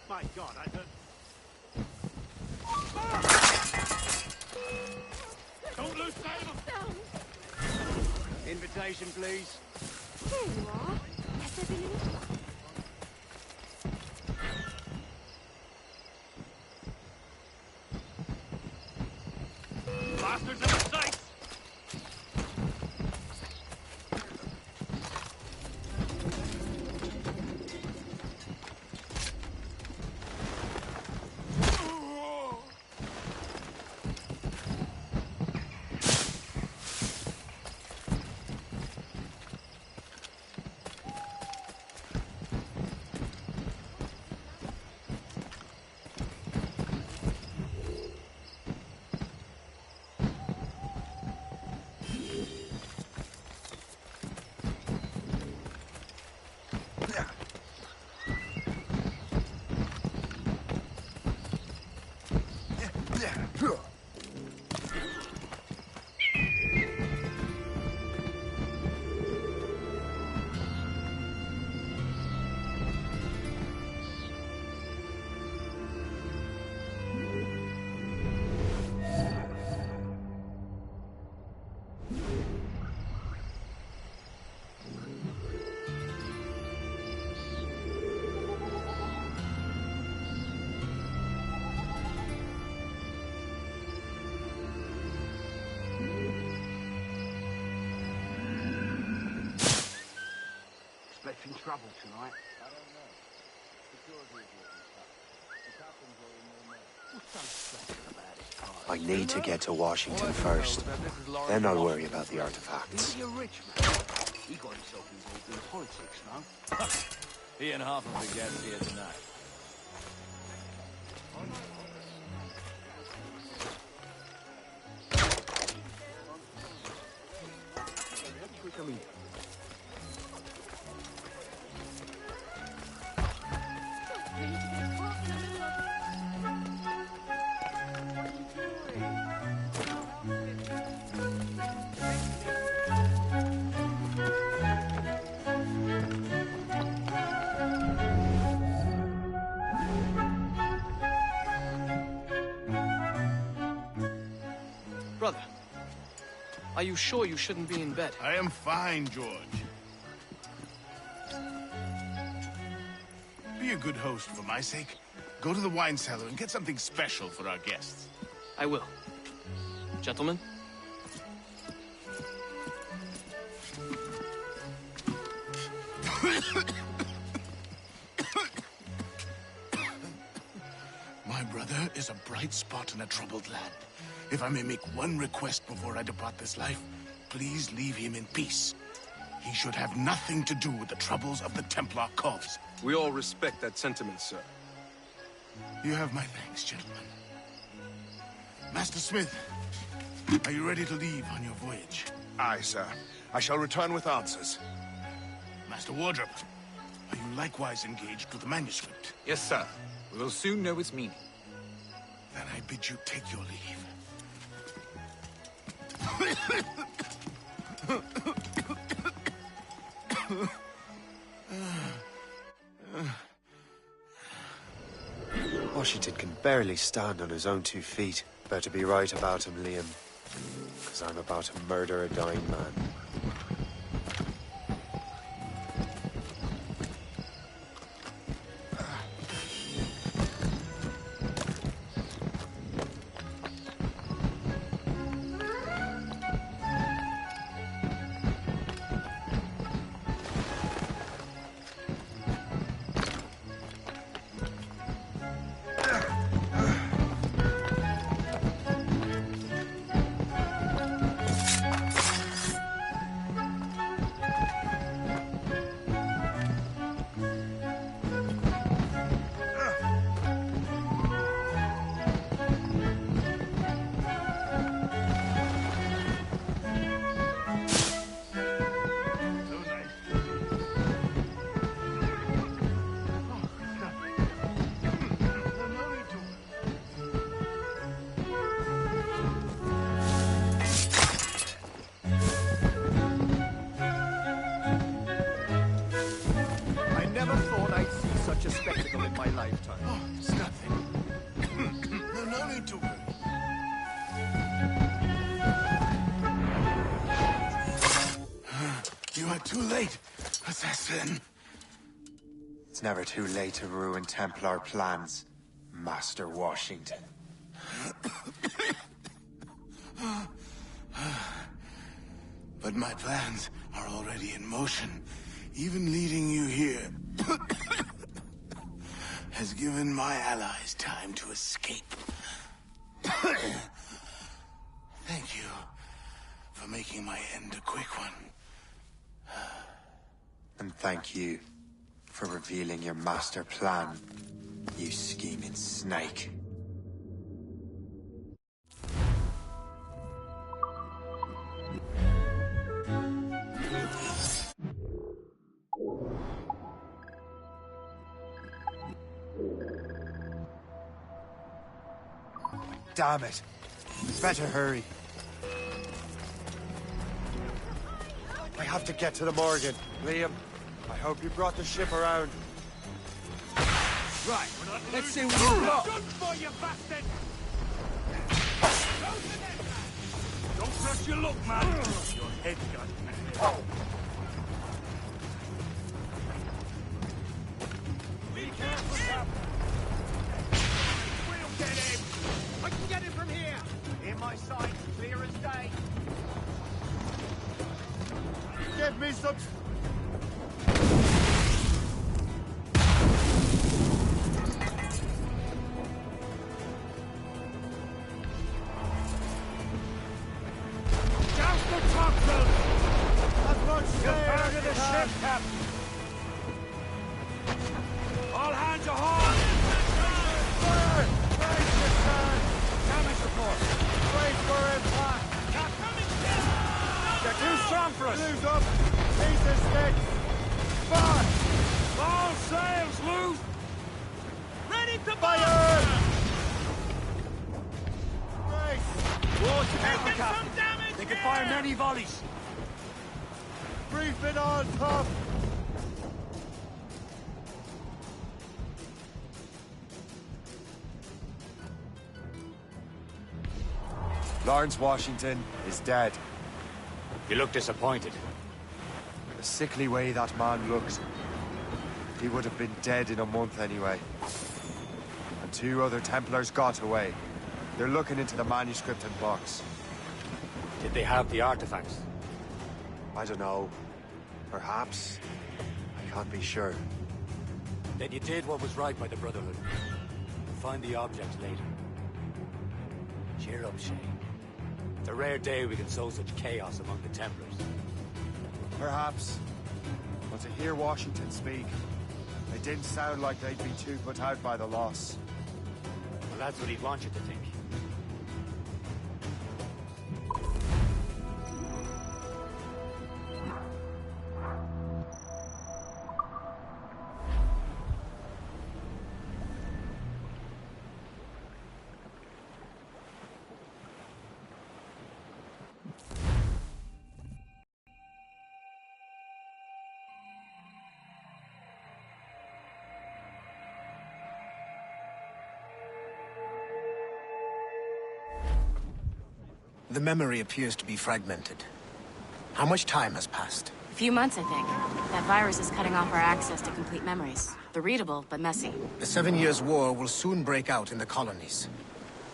My God, I heard... Don't lose sight of them! Invitation, please. There you are. Has there been any... Bastards in the sights! Expecting trouble tonight. I don't know. Security is looking tough. The captains are in their mess. What's so special about it, Carl? I need to get to Washington first. Then I'll worry about the artifacts. He's a rich man. He got himself involved in politics, no? He and half of the guests here tonight. I mean, Brother, are you sure you shouldn't be in bed? I am fine, George. Be a good host for my sake. Go to the wine cellar and get something special for our guests. I will. Gentlemen? My brother is a bright spot in a troubled land. If I may make one request before I depart this life, please leave him in peace. He should have nothing to do with the troubles of the Templar cause. We all respect that sentiment, sir. You have my thanks, gentlemen. Master Smith, are you ready to leave on your voyage? Aye, sir. I shall return with answers. Master Wardrop, are you likewise engaged with the manuscript? Yes, sir. We will soon know its meaning. Then I bid you take your leave. Washington can barely stand on his own 2 feet. Better be right about him, Liam. Because I'm about to murder a dying man. Such a spectacle in my lifetime. Oh, it's nothing. No need to worry. You are too late, assassin. It's never too late to ruin Templar plans, Master Washington. But my plans are already in motion. Even leading you here has given my allies time to escape. Thank you for making my end a quick one. And thank you for revealing your master plan, you scheming snake. Damn it. Better hurry. I have to get to the Morgan. Liam, I hope you brought the ship around. Right, let's see what you've got. Good for you, bastard! Don't trust your luck, man. Your head gun. Be careful, Cap. We'll get him. I can get him from here. In my sight, clear as day. Give me some... Douse the topsail! As much Get out of the ship, Captain! All hands ahoy! Fire! Raise the sun! Damage report! Wait for impact! They're too strong for us! Lose up! Piece of stick! Fire! All sails loose! Ready to Fire! Race! Water taking some damage! They can fire many volleys! Brief it on top! Lawrence Washington is dead. You look disappointed. The sickly way that man looked. He would have been dead in a month anyway. And 2 other Templars got away. They're looking into the manuscript and box. Did they have the artifacts? I don't know. Perhaps. I can't be sure. Then you did what was right by the Brotherhood. Find the object later. Cheer up, Shay. It's a rare day we can sow such chaos among the Templars. Perhaps. But to hear Washington speak, it didn't sound like they'd be too put out by the loss. Well, that's what he'd want you to think. The memory appears to be fragmented. How much time has passed? A few months, I think. That virus is cutting off our access to complete memories. They're readable, but messy. The 7 Years' War will soon break out in the colonies.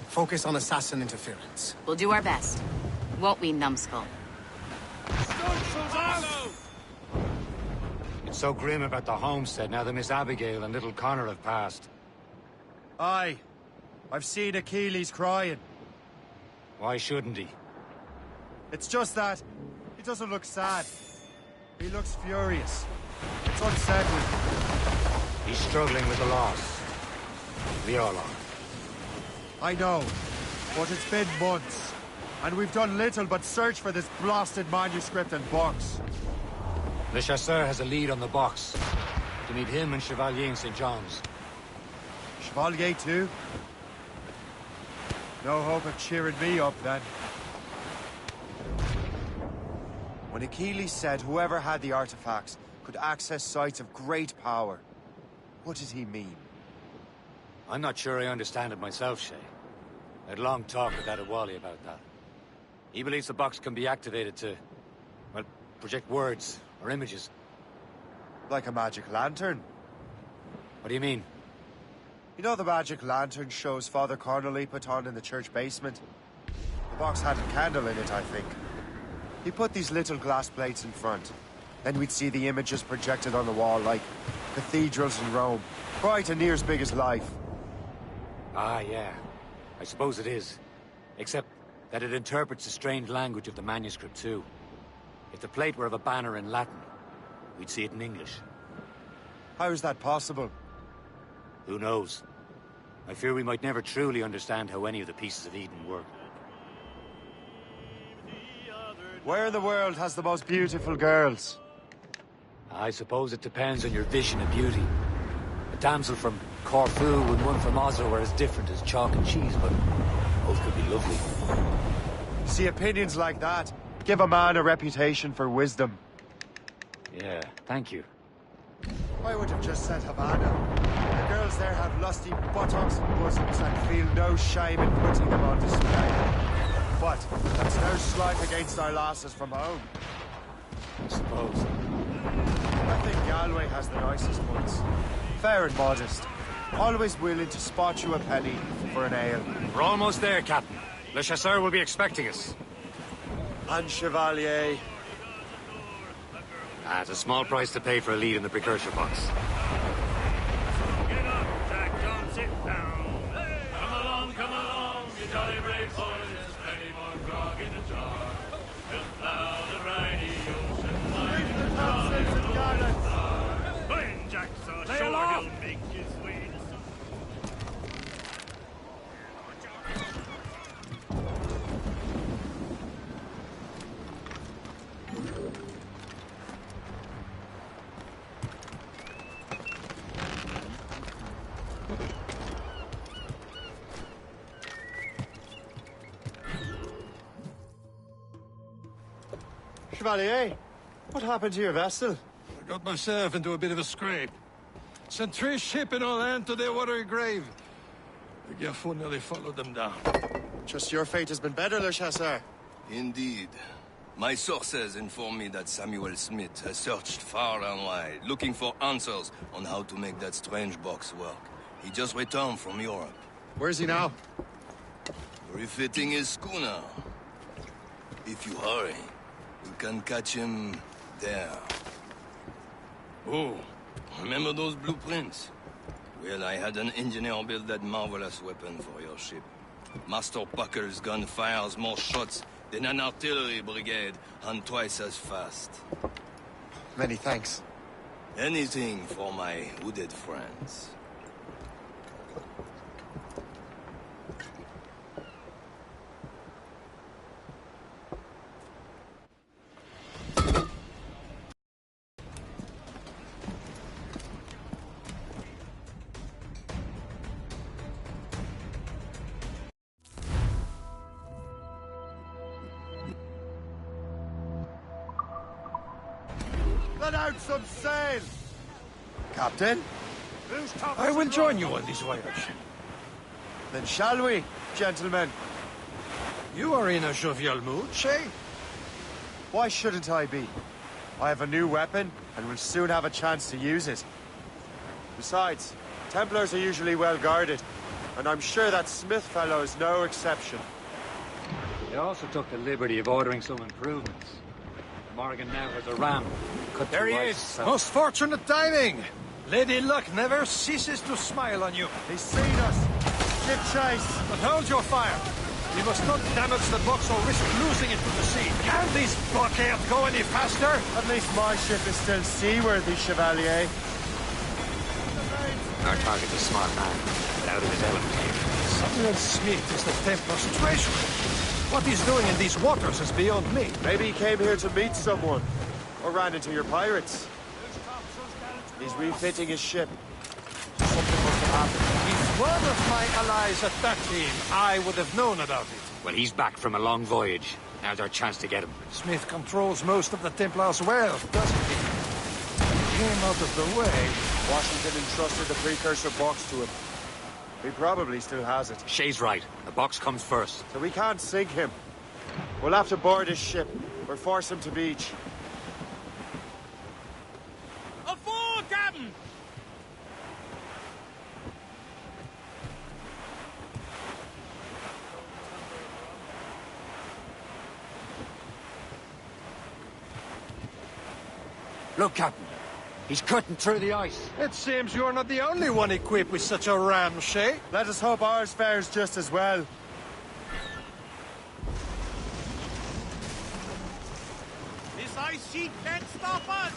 Focus on assassin interference. We'll do our best. Won't we, numbskull? It's so grim about the homestead now that Miss Abigail and little Connor have passed. Aye. I've seen Achilles crying. Why shouldn't he? It's just that he doesn't look sad. He looks furious. It's unsettling. He's struggling with the loss. We all are. I know, but it's been months, and we've done little but search for this blasted manuscript and box. Le Chasseur has a lead on the box. To meet him and Chevalier in St. John's. Chevalier too? No hope of cheering me up, then. When Achilles said whoever had the artifacts could access sites of great power, what did he mean? I'm not sure I understand it myself, Shay. I had a long talk with Adewale about that. He believes the box can be activated to, well, project words or images. Like a magic lantern? What do you mean? You know the magic lantern shows Father Connolly put on in the church basement? The box had a candle in it, I think. He put these little glass plates in front. Then we'd see the images projected on the wall like cathedrals in Rome. Bright and near as big as life. Ah, yeah. I suppose it is. Except that it interprets the strange language of the manuscript, too. If the plate were of a banner in Latin, we'd see it in English. How is that possible? Who knows? I fear we might never truly understand how any of the pieces of Eden work. Where in the world has the most beautiful girls? I suppose it depends on your vision of beauty. A damsel from Corfu and one from Oslo are as different as chalk and cheese, but both could be lovely. See, opinions like that give a man a reputation for wisdom. Yeah, thank you. I would have just said Havana. The girls there have lusty buttocks and bosoms and feel no shame in putting them on display. But that's no slight against our lasses from home. I suppose. I think Galway has the nicest ones. Fair and modest. Always willing to spot you a penny for an ale. We're almost there, Captain. Le Chasseur will be expecting us. And Chevalier. It's a small price to pay for a lead in the precursor box. Get up, Jack, don't sit down. Hey, come along, you jolly brave boys. There's plenty more grog in the jar. We'll plow the briny ocean line in the jar. When Jack saw shore, he'll make his way to some... Chevalier, what happened to your vessel? I got myself into a bit of a scrape. Sent 3 ships in our land to their watery grave. The Gafu nearly followed them down. Just your fate has been better, Le Chasseur. Indeed. My sources inform me that Samuel Smith has searched far and wide, looking for answers on how to make that strange box work. He just returned from Europe. Where's he now? Refitting his schooner. If you hurry, you can catch him there. Oh, remember those blueprints? Well, I had an engineer build that marvelous weapon for your ship. Master Puckle's gun fires more shots than an artillery brigade, and twice as fast. Many thanks. Anything for my wounded friends. Let out some sail! Captain? I will join you on this voyage. Then shall we, gentlemen? You are in a jovial mood, Shay? Why shouldn't I be? I have a new weapon, and will soon have a chance to use it. Besides, Templars are usually well guarded, and I'm sure that Smith fellow is no exception. They also took the liberty of ordering some improvements. Morgan now has a ram. Cut There he to is. rice. Most fortunate timing. Lady Luck never ceases to smile on you. He's seen us. Give chase. But hold your fire. We must not damage the box or risk losing it to the sea. Can this blockade go any faster? At least my ship is still seaworthy, Chevalier. Our target is a smart man, but out of his element here. Samuel Smith is the Templar's treasurer. What he's doing in these waters is beyond me. Maybe he came here to meet someone. Or ran into your pirates. He's refitting his ship. Something must have happened. If one of my allies at that team, I would have known about it. Well, he's back from a long voyage. Now's our chance to get him. Smith controls most of the Templars' wealth, doesn't he? Came out of the way. Washington entrusted the precursor box to him. He probably still has it. Shay's right. The box comes first. So we can't sink him. We'll have to board his ship, or force him to beach. Aboard, Captain! Look, Captain. He's cutting through the ice. It seems you're not the only one equipped with such a ram, Shay. Let us hope ours fares just as well. This ice sheet can't stop us!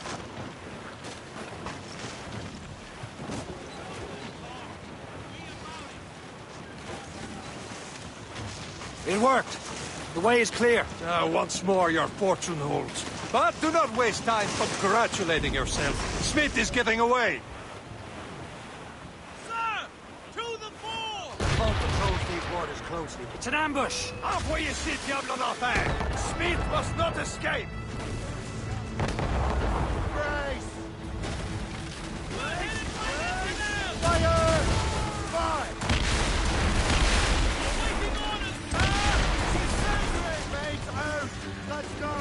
It worked. The way is clear. Once more, your fortune holds. But do not waste time congratulating yourself. Smith is getting away. Sir! To the fore! Boat patrols these waters closely. It's an ambush. Off where you sit, Diablo d'Enfer! Smith must not escape! Brace! We're headed for it now! Fire! Fire! Waiting orders, sir! Mates out! Let's go!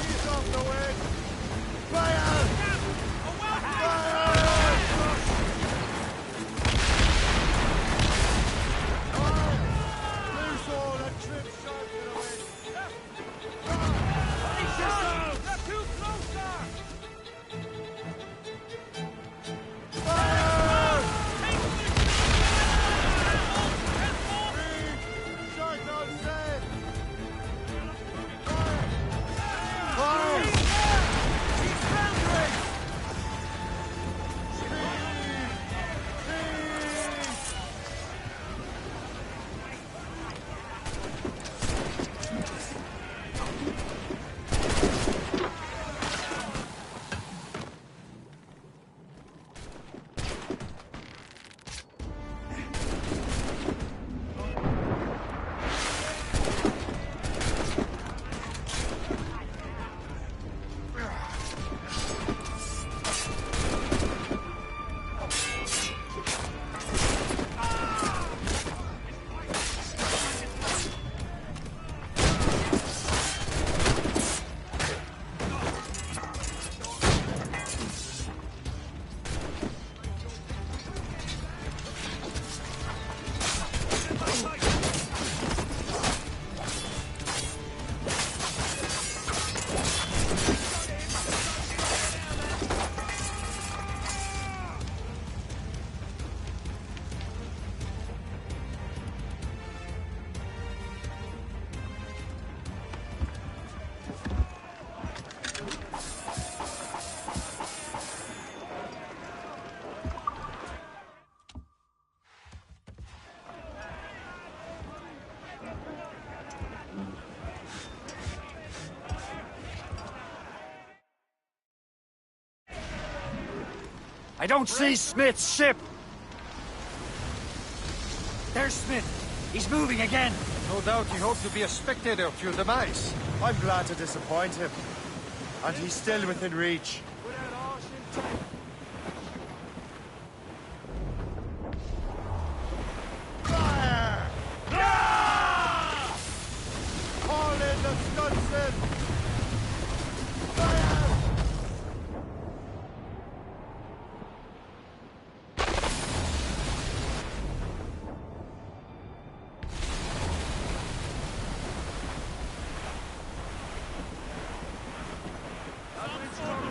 He's off the wind! Fire! Fire! I don't see Smith's ship! There's Smith! He's moving again! No doubt he hoped to be a spectator of your demise. I'm glad to disappoint him. And he's still within reach. Fire! Call in the Stunson! Fire!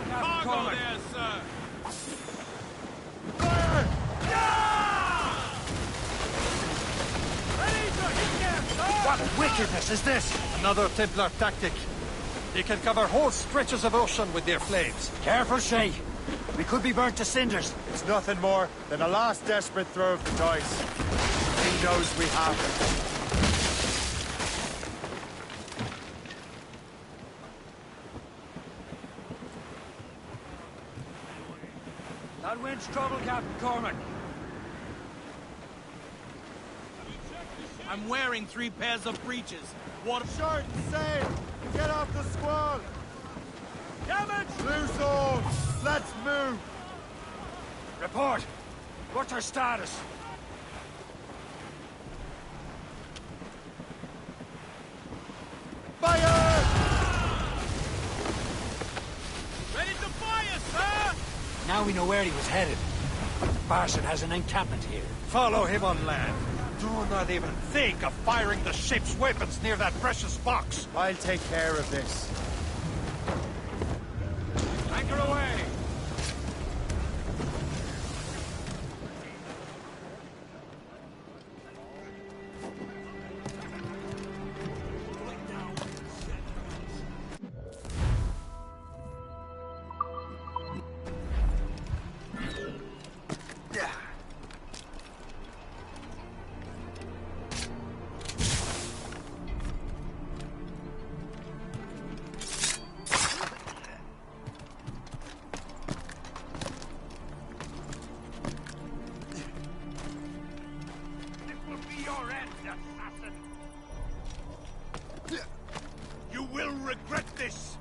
Cargo there, sir! Fire! Ready to hit them, sir! What wickedness is this? Another Templar tactic. They can cover whole stretches of ocean with their flames. Careful, Shay. We could be burnt to cinders. It's nothing more than a last desperate throw of the dice. He knows we have it. That wind's trouble, Captain Cormac. I'm wearing 3 pairs of breeches. What? Short and safe! Get off the squall! Damage! Loose all! Let's move! Report. What's our status? Fire! Ready to fire, sir! Now we know where he was headed. Barson has an encampment here. Follow him on land. Do not even think of firing the ship's weapons near that precious box. I'll take care of this. Anchor away! You will regret this!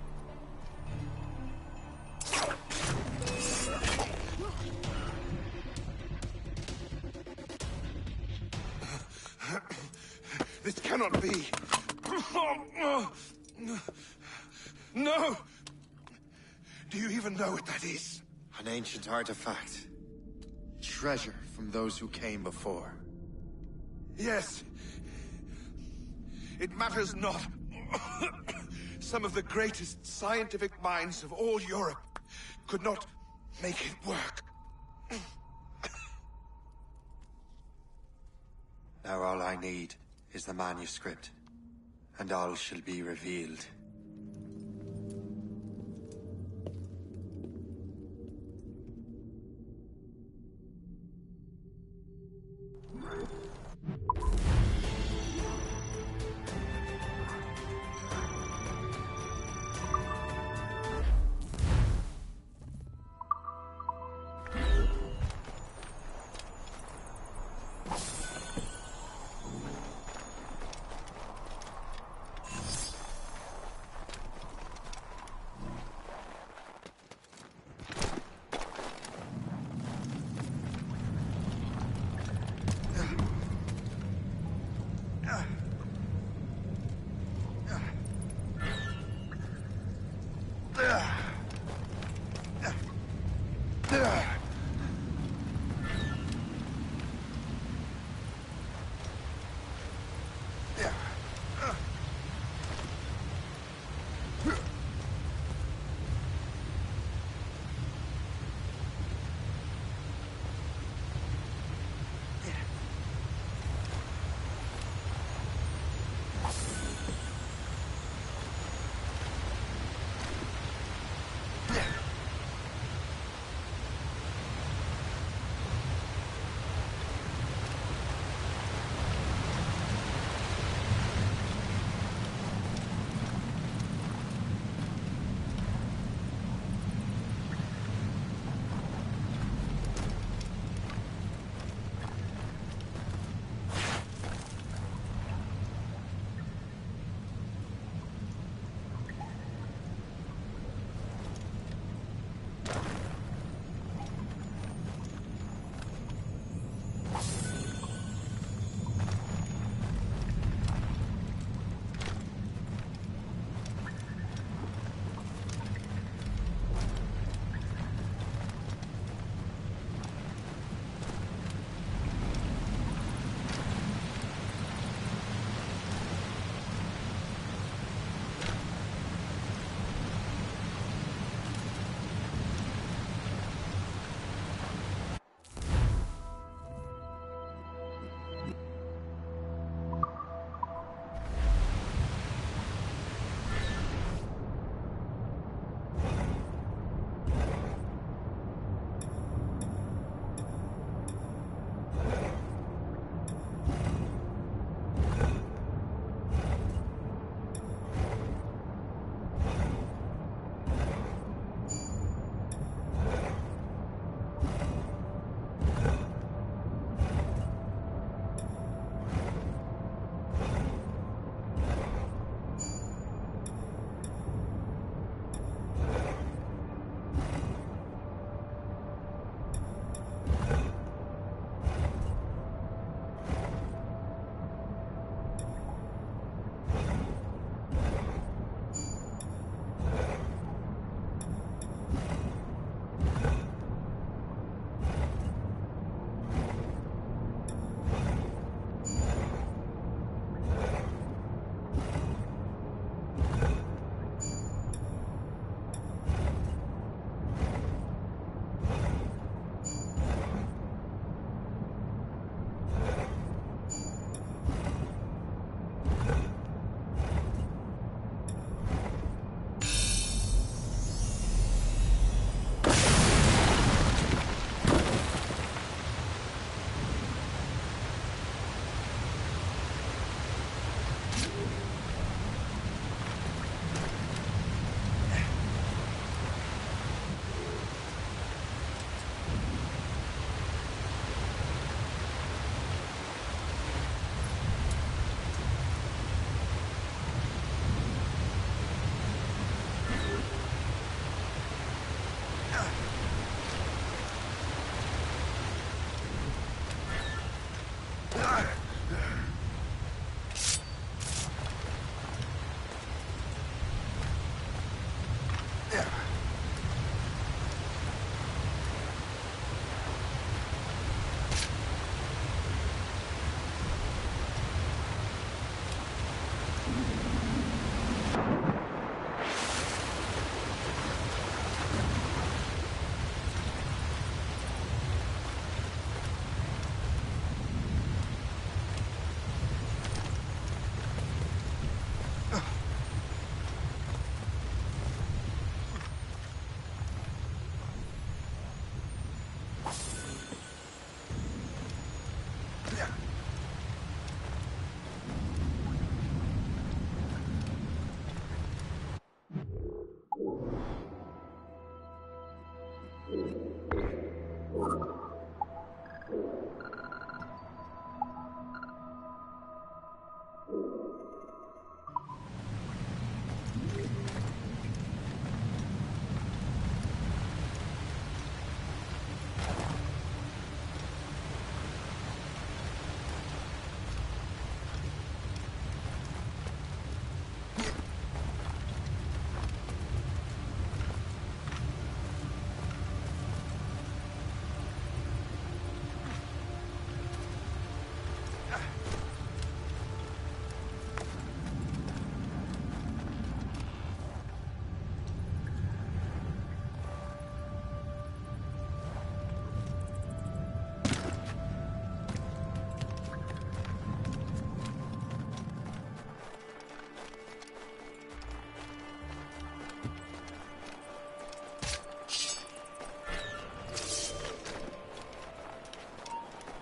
This cannot be. No! Do you even know what that is? An ancient artifact. Treasure from those who came before. Yes. It matters not. Some of the greatest scientific minds of all Europe could not make it work. Now all I need is the manuscript, and all shall be revealed.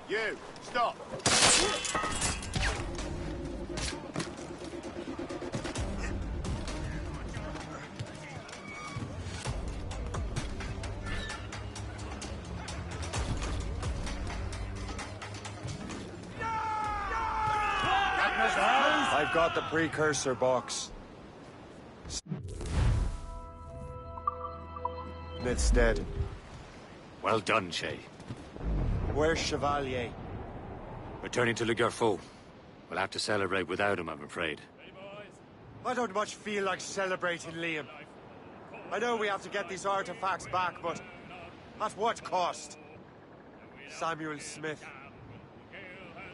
You, stop! I've got the precursor box. It's dead. Well done, Shay. Where's Chevalier? Returning to Le Garfaux. We'll have to celebrate without him, I'm afraid. I don't much feel like celebrating, Liam. I know we have to get these artifacts back, but at what cost? Samuel Smith.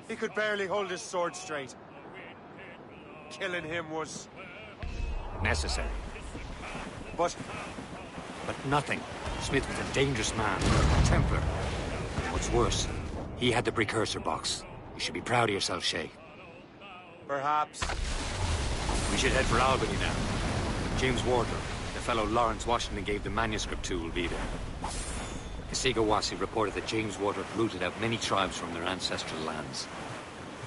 He could barely hold his sword straight. Killing him was... necessary. But nothing. Smith was a dangerous man, a Templar. What's worse, he had the precursor box. You should be proud of yourself, Shay. Perhaps. We should head for Albany now. James Wardler, the fellow Lawrence Washington gave the manuscript to, will be there. Isigawasi reported that James Wardler rooted out many tribes from their ancestral lands.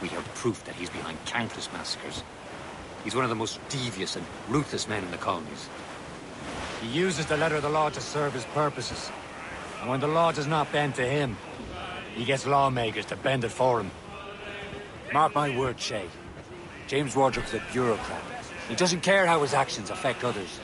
We have proof that he's behind countless massacres. He's one of the most devious and ruthless men in the colonies. He uses the letter of the law to serve his purposes. And when the law does not bend to him, he gets lawmakers to bend it for him. Mark my word, Shay. James Wardrop's a bureaucrat. He doesn't care how his actions affect others.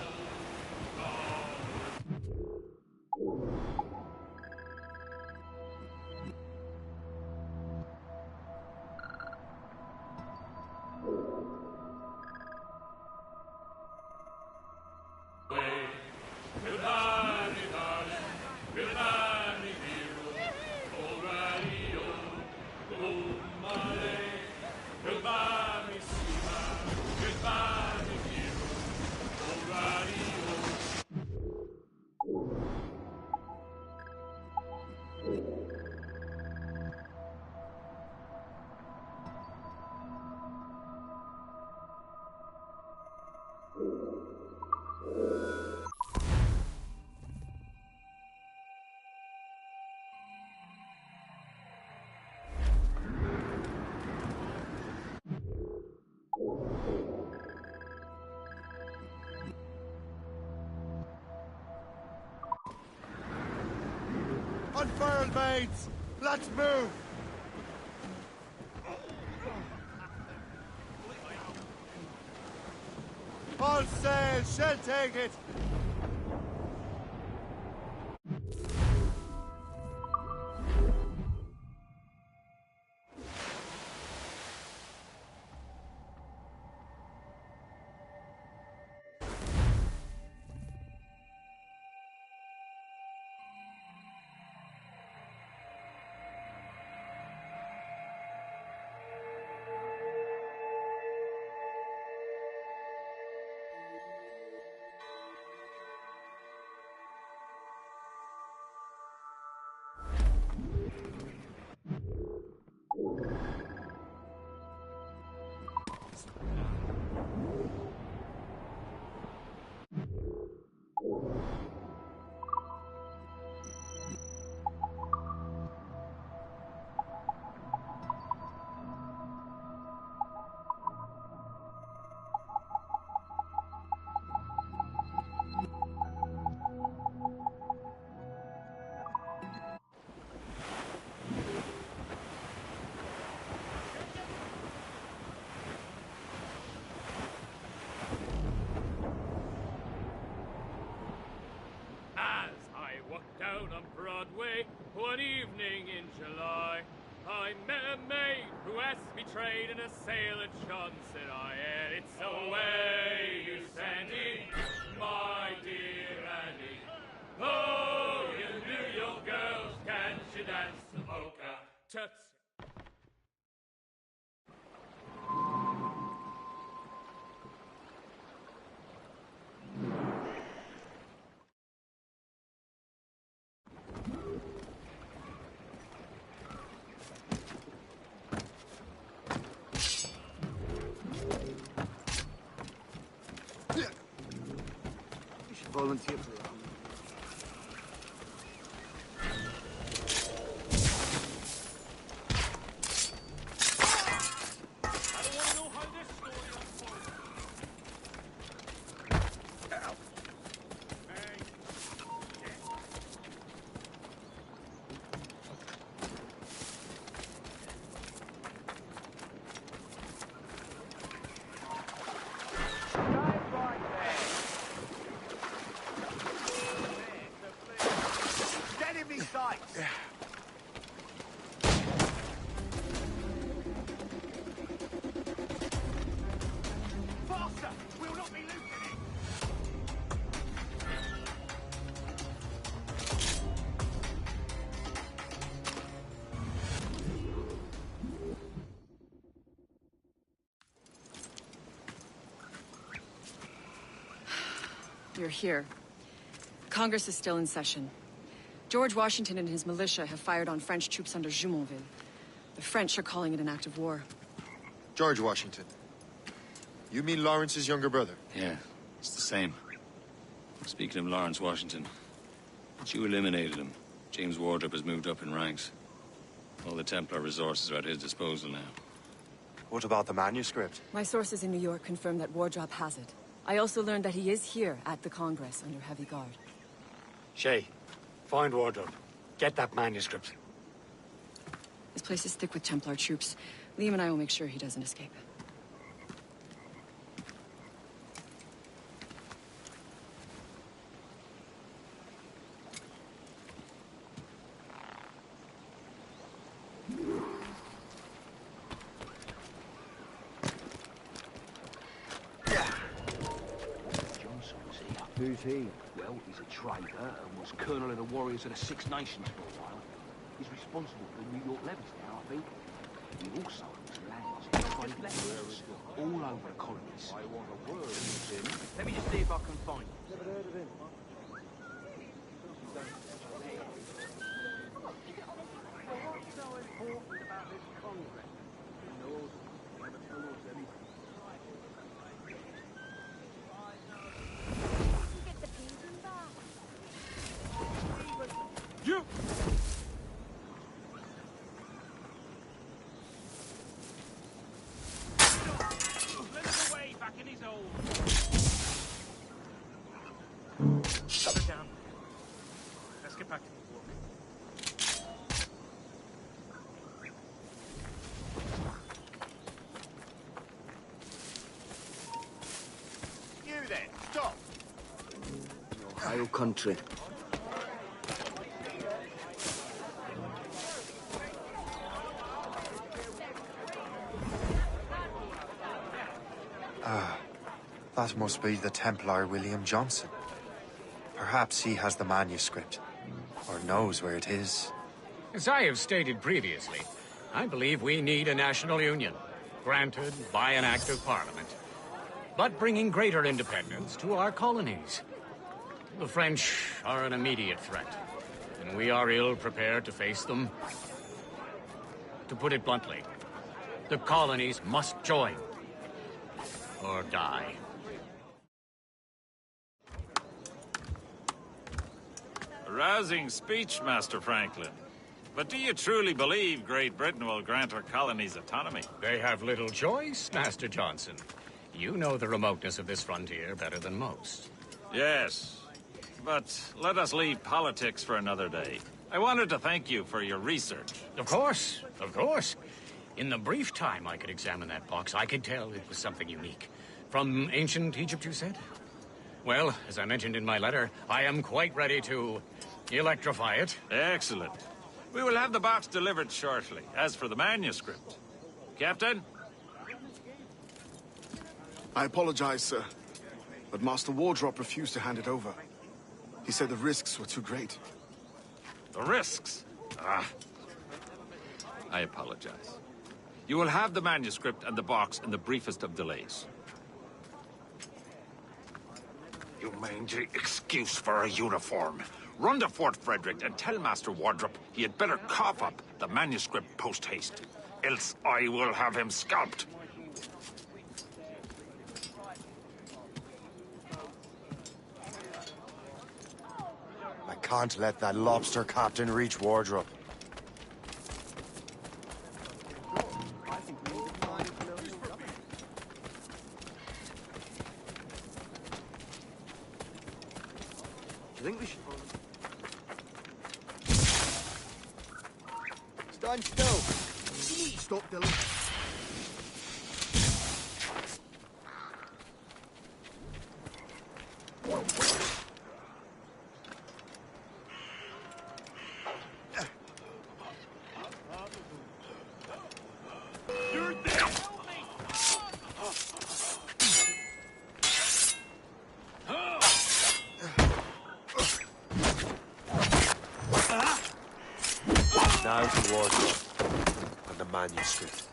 Unfurled, mates! Let's move! All sail, shall take it! way, one evening in July, I met a maid who asked me trade, and a sailor John said I had it. So away you send it, my dear Annie. Oh, you New York girls, can't you dance the polka? Toots. Volunteer for it. You're here. Congress is still in session. George Washington and his militia have fired on French troops under Jumonville. The French are calling it an act of war. George Washington. You mean Lawrence's younger brother? Yeah, it's the same. Speaking of Lawrence Washington, but you eliminated him. James Wardrop has moved up in ranks. All the Templar resources are at his disposal now. What about the manuscript? My sources in New York confirm that Wardrop has it. I also learned that he is here at the Congress under heavy guard. Shay, find Wardrop. Get that manuscript. This place is thick with Templar troops. Liam and I will make sure he doesn't escape. Who's he? Well, he's a traitor and was colonel of the warriors of the Six Nations for a while. He's responsible for the New York levies now, I think. He also owns lands and trade routes all over the colonies. I want a word with him. Let me just see if I can find him. Never heard of him. What's so important about this Congress? Who knows? Never told us anything. You! Let him away back in his hole. Shut it down. Let's get back to the work. You then, stop! Ohio country. That must be the Templar William Johnson. Perhaps he has the manuscript, or knows where it is. As I have stated previously, I believe we need a national union, granted by an act of parliament, but bringing greater independence to our colonies. The French are an immediate threat, and we are ill prepared to face them. To put it bluntly, the colonies must join, or die. A rousing speech, Master Franklin. But do you truly believe Great Britain will grant her colonies autonomy? They have little choice, Master Johnson. You know the remoteness of this frontier better than most. Yes, but let us leave politics for another day. I wanted to thank you for your research. Of course, of course. In the brief time I could examine that box, I could tell it was something unique. From ancient Egypt, you said? Well, as I mentioned in my letter, I am quite ready to Electrify it. Excellent. We will have the box delivered shortly. As for the manuscript... Captain? I apologize, sir. But Master Wardrop refused to hand it over. He said the risks were too great. The risks? Ah. I apologize. You will have the manuscript and the box in the briefest of delays. You mangy excuse for a uniform. Run to Fort Frederick and tell Master Wardrop he had better cough up the manuscript post-haste. Else I will have him scalped. I can't let that lobster captain reach Wardrop. Do you think we should... Stand still! Stop, Dylan. Now to Wardrop and the manuscript.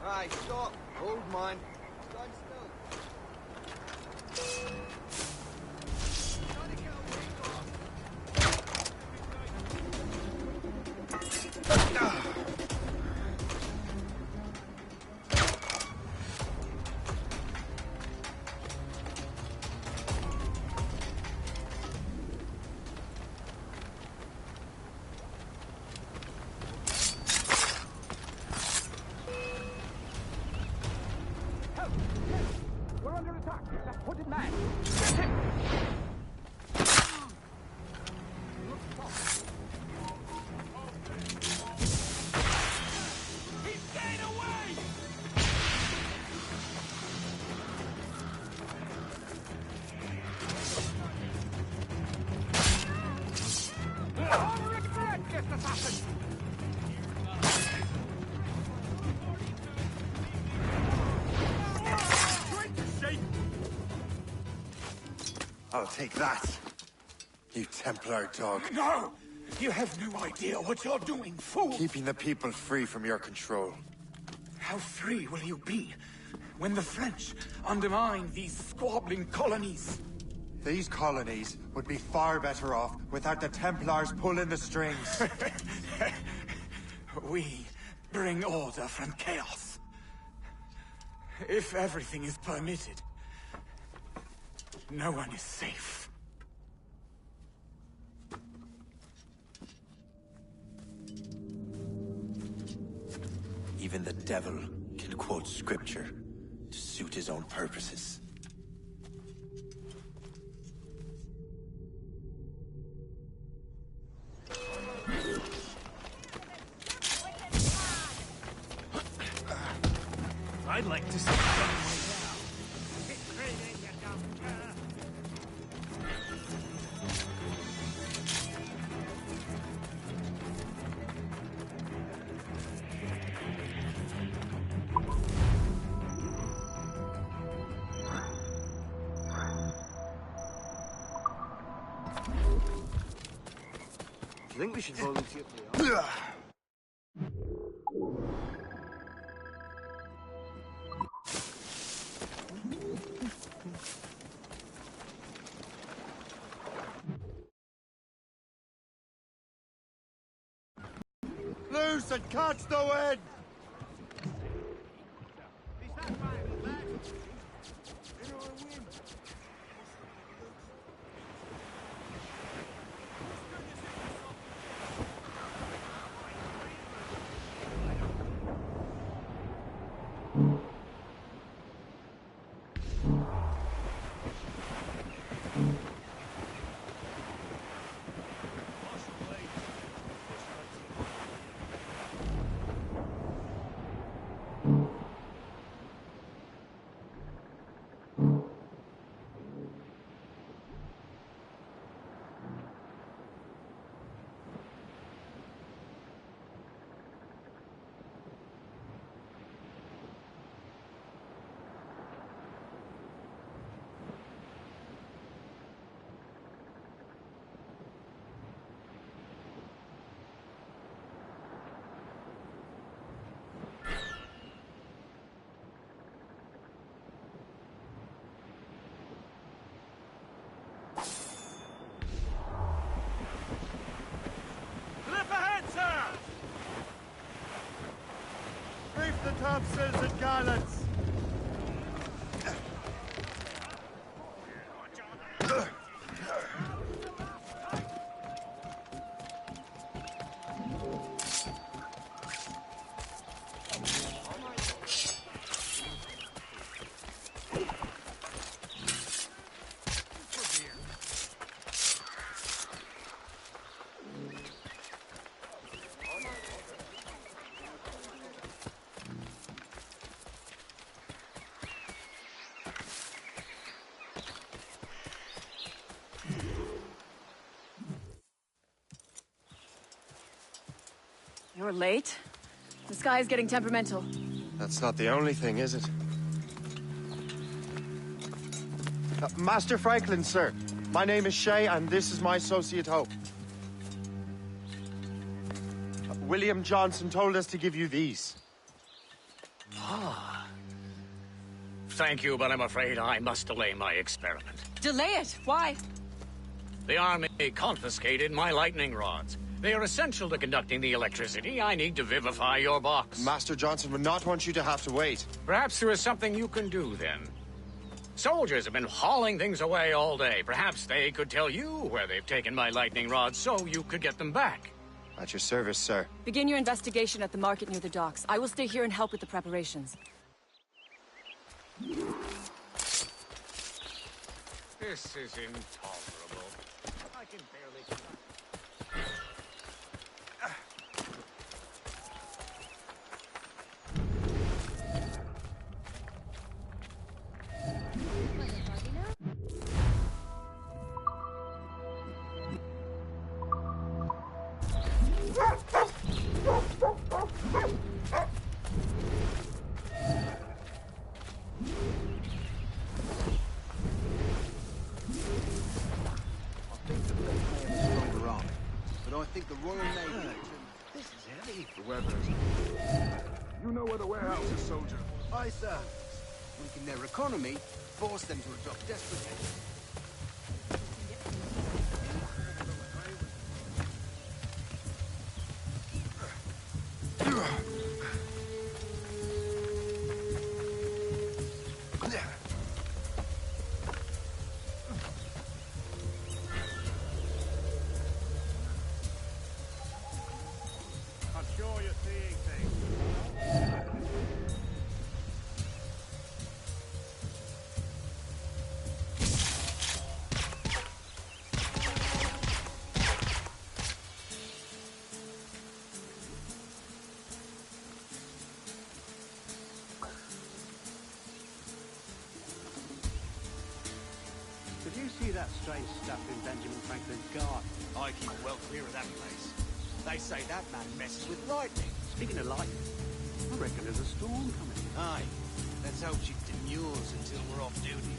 Right, stop. Hold mine. Stand still. We're under attack. Left-footed man. He's getting away! Just assassin. I'll take that, you Templar dog. No! You have no idea what you're doing, fool! Keeping the people free from your control. How free will you be when the French undermine these squabbling colonies? These colonies would be far better off without the Templars pulling the strings. We bring order from chaos. If everything is permitted, no one is safe. Even the devil can quote scripture to suit his own purposes. I'd like to see that. Do you think we should volunteer for the army? loose and catch the wind! Clip ahead, sir! Reef the topsails and gallants! You're late. The sky is getting temperamental. That's not the only thing, is it? Master Franklin, sir. My name is Shay, and this is my associate Hope. William Johnson told us to give you these. Ah. Thank you, but I'm afraid I must delay my experiment. Delay it? Why? The army confiscated my lightning rods. They are essential to conducting the electricity I need to vivify your box. Master Johnson would not want you to have to wait. Perhaps there is something you can do, then. Soldiers have been hauling things away all day. Perhaps they could tell you where they've taken my lightning rods so you could get them back. At your service, sir. Begin your investigation at the market near the docks. I will stay here and help with the preparations. This is intolerable. I can barely... I think the Royal Navy... This is heavy. The weapons. You know where the warehouse is, soldier. Aye, sir. Weaken their economy, force them to adopt desperate measures. Did you see that strange stuff in Benjamin Franklin's garden? I keep well clear of that place. They say that man messes with lightning. Speaking of lightning, I reckon there's a storm coming. Aye. Let's hope she demurs until we're off duty.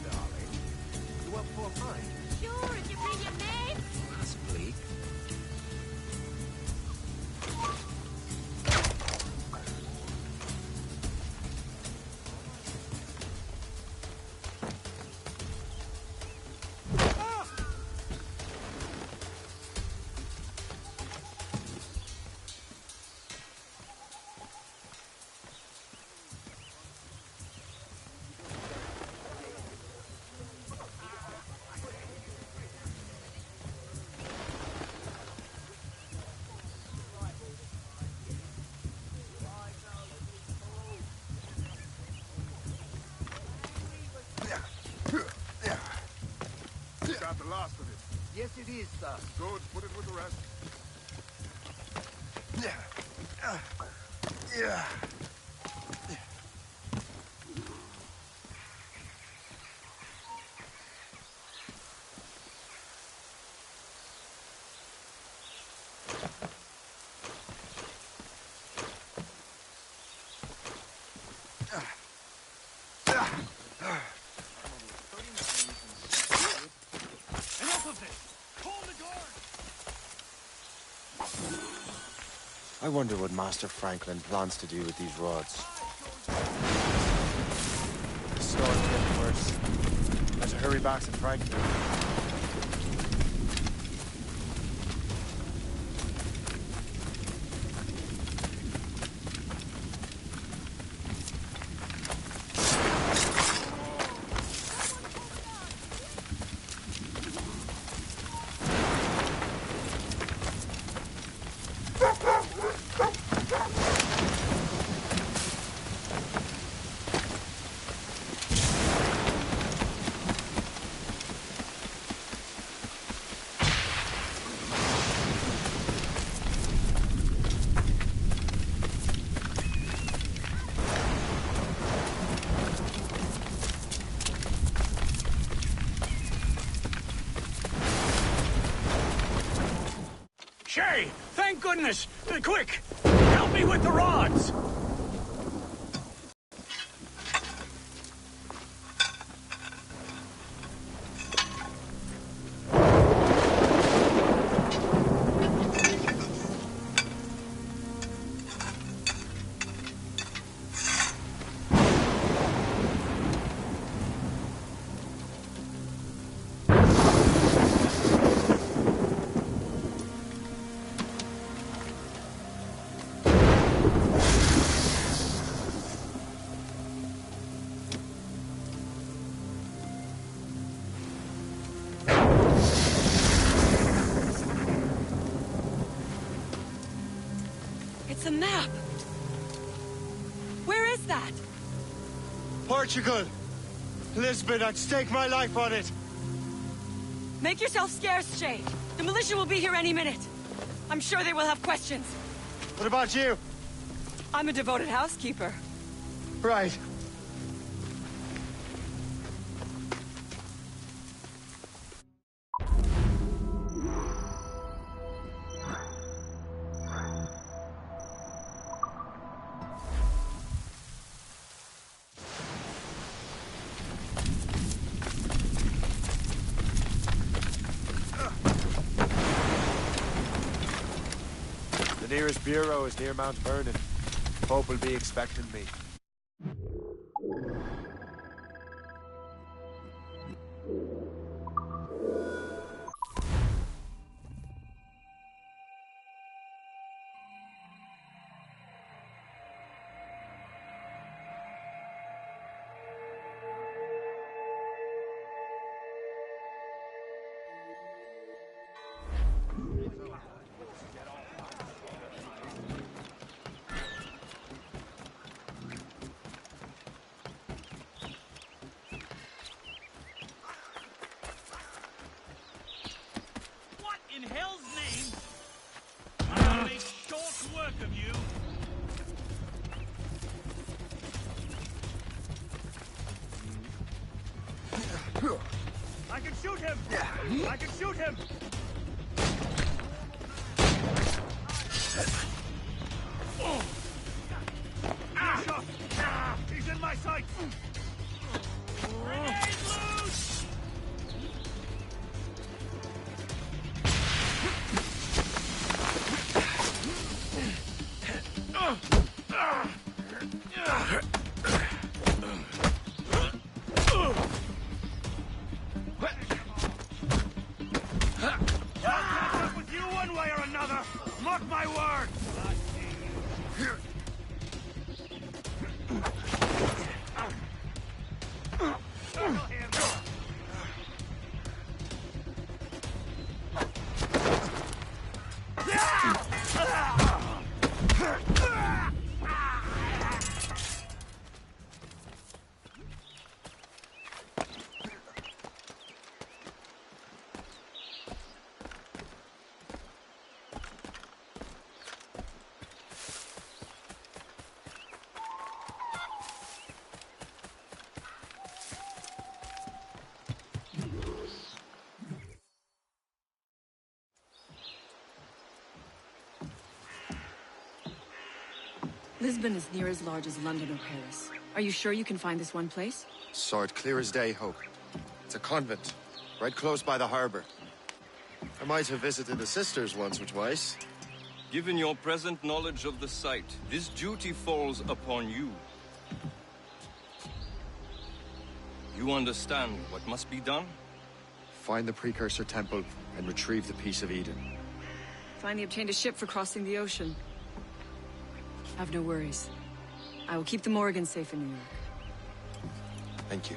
Darling, you up for a fight? Sure, if you bring your mates. That's bleak. last of it. Yes, it is, sir. Good. Put it with the rest. Yeah. Enough of this! Hold the guard! I wonder what Master Franklin plans to do with these rods. The storm's getting worse. Better hurry back to Franklin. Shay! Thank goodness! Quick! Help me with the rods! It's a map! Where is that? Portugal! Lisbon, I'd stake my life on it! Make yourself scarce, Shay. The militia will be here any minute. I'm sure they will have questions. What about you? I'm a devoted housekeeper. Right. The nearest bureau is near Mount Vernon. Pope will be expecting me. What in hell's name? I'll make short work of you. I can shoot him! I can shoot him! He's in my sight! Grenade loose! I'll catch up with you one way or another! Mark my word! Lisbon is near as large as London or Paris. Are you sure you can find this one place? Saw it clear as day, Hope. It's a convent, right close by the harbor. I might have visited the sisters once or twice. Given your present knowledge of the site, this duty falls upon you. You understand what must be done? Find the precursor temple and retrieve the Piece of Eden. Finally obtained a ship for crossing the ocean. Have no worries. I will keep the Morgans safe in New York. Thank you.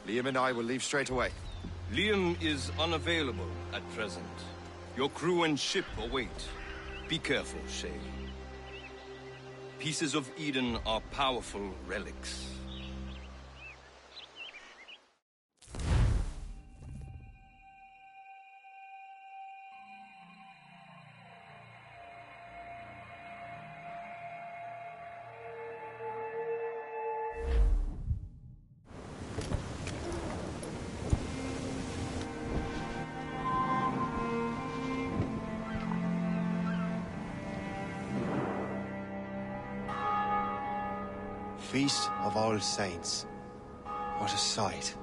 Liam and I will leave straight away. Liam is unavailable at present. Your crew and ship await. Be careful, Shay. Pieces of Eden are powerful relics. Feast of All Saints. What a sight.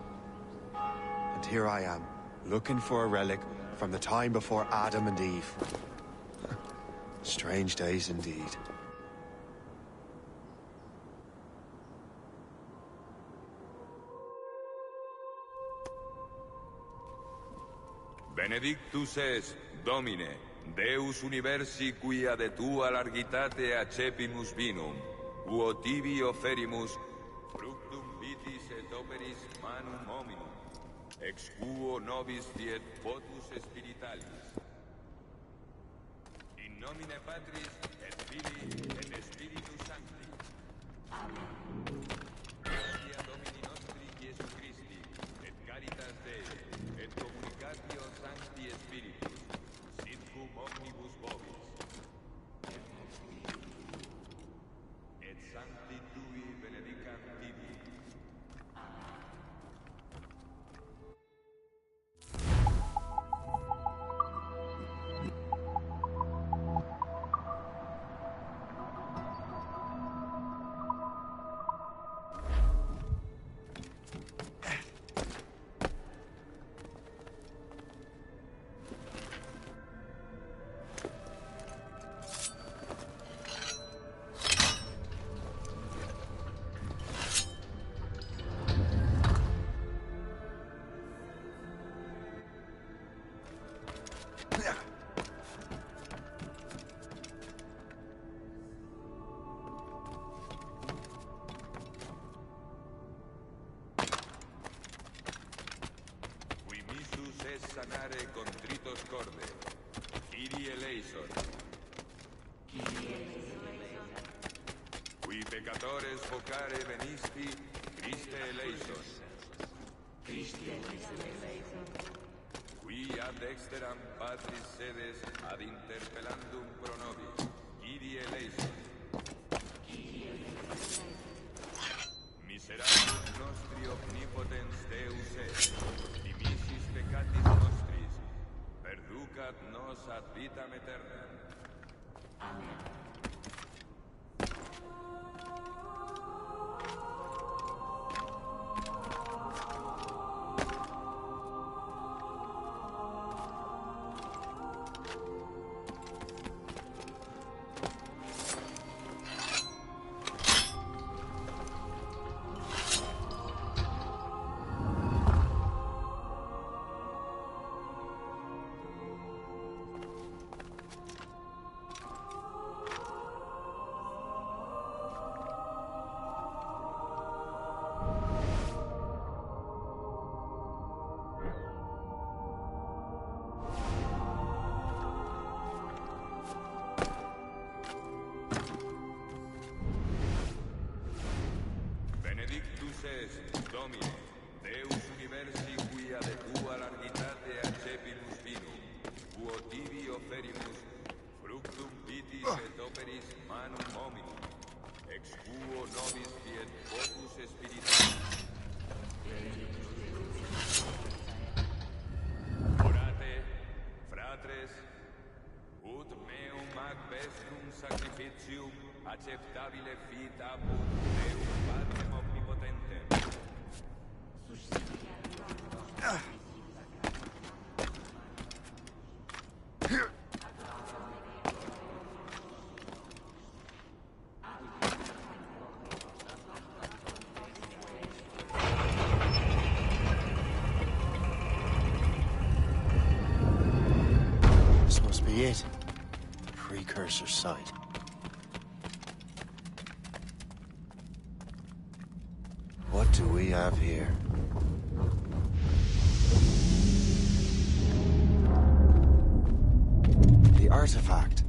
And here I am, looking for a relic from the time before Adam and Eve. Strange days indeed. Benedictus es, Domine, Deus universi quia de tua largitate accepimus vinum, uo tibi oferimus fructum vitis et operis manum hominum, ex quo nobis fiet votus spiritualis. In nomine Patris et Filii et Spiritus Sancti. Amen. Gratia Domini nostri Iesu Christi, et caritas Dei, et communicatio Sancti Spiritus, sit cum omnibus vobis. Et Sancti Tui benedicat tibi. Sanare contritos corde. Kyrie eleison. Qui peccatores vocare venisti, Christe eleison. Qui ad exteram Patris sedes ad interpellandum pro nobis, Kyrie eleison. Miserabus nostri omnipotens Deus est, dimisis peccatis nostris, perducat nos ad vitam aeternam. Amen. Benedictus est, Domine, Deus universi quia de tua largitate accepimus vinum, quo tibi oferimus fructum vitis et operis manum hominum, ex quo nobis fiet votus spiritualis. Orate, fratres, ut meum ac vestrum sacrificium Acceptabile fit apud Deum Patrem omnipotentem. This must be it. The precursor site. What do we have here? The artifact.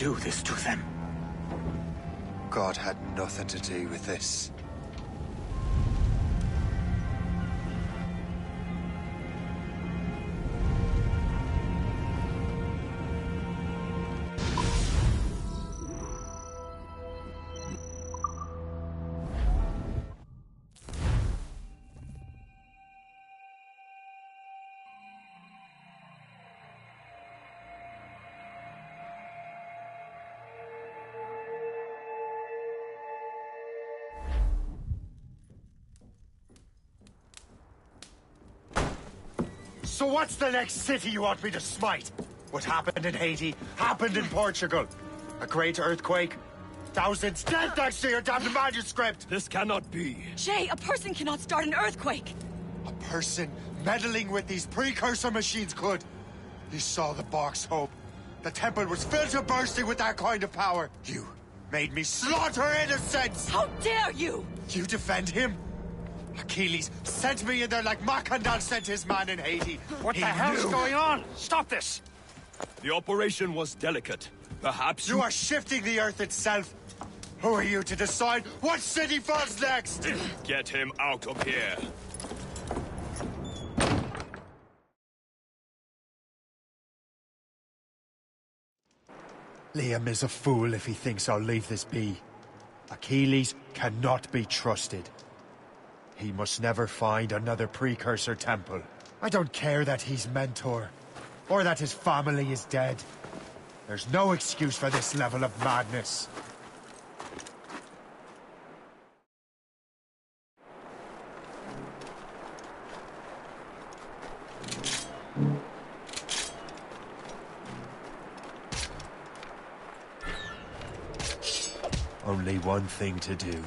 do this to them? God had nothing to do with this. So what's the next city you want me to smite? What happened in Haiti happened in Portugal. A great earthquake. Thousands dead thanks to your damned manuscript! This cannot be. Jay, a person cannot start an earthquake! A person meddling with these precursor machines could. You saw the box, Hope. The temple was filled to bursting with that kind of power. You made me slaughter innocents! How dare you! You defend him? Achilles sent me in there like Macandal sent his man in Haiti. What the hell's going on? Stop this! The operation was delicate. Perhaps you are shifting the earth itself. Who are you to decide what city falls next? Get him out of here. Liam is a fool if he thinks I'll leave this be. Achilles cannot be trusted. He must never find another precursor temple. I don't care that he's mentor, or that his family is dead. There's no excuse for this level of madness. Only one thing to do.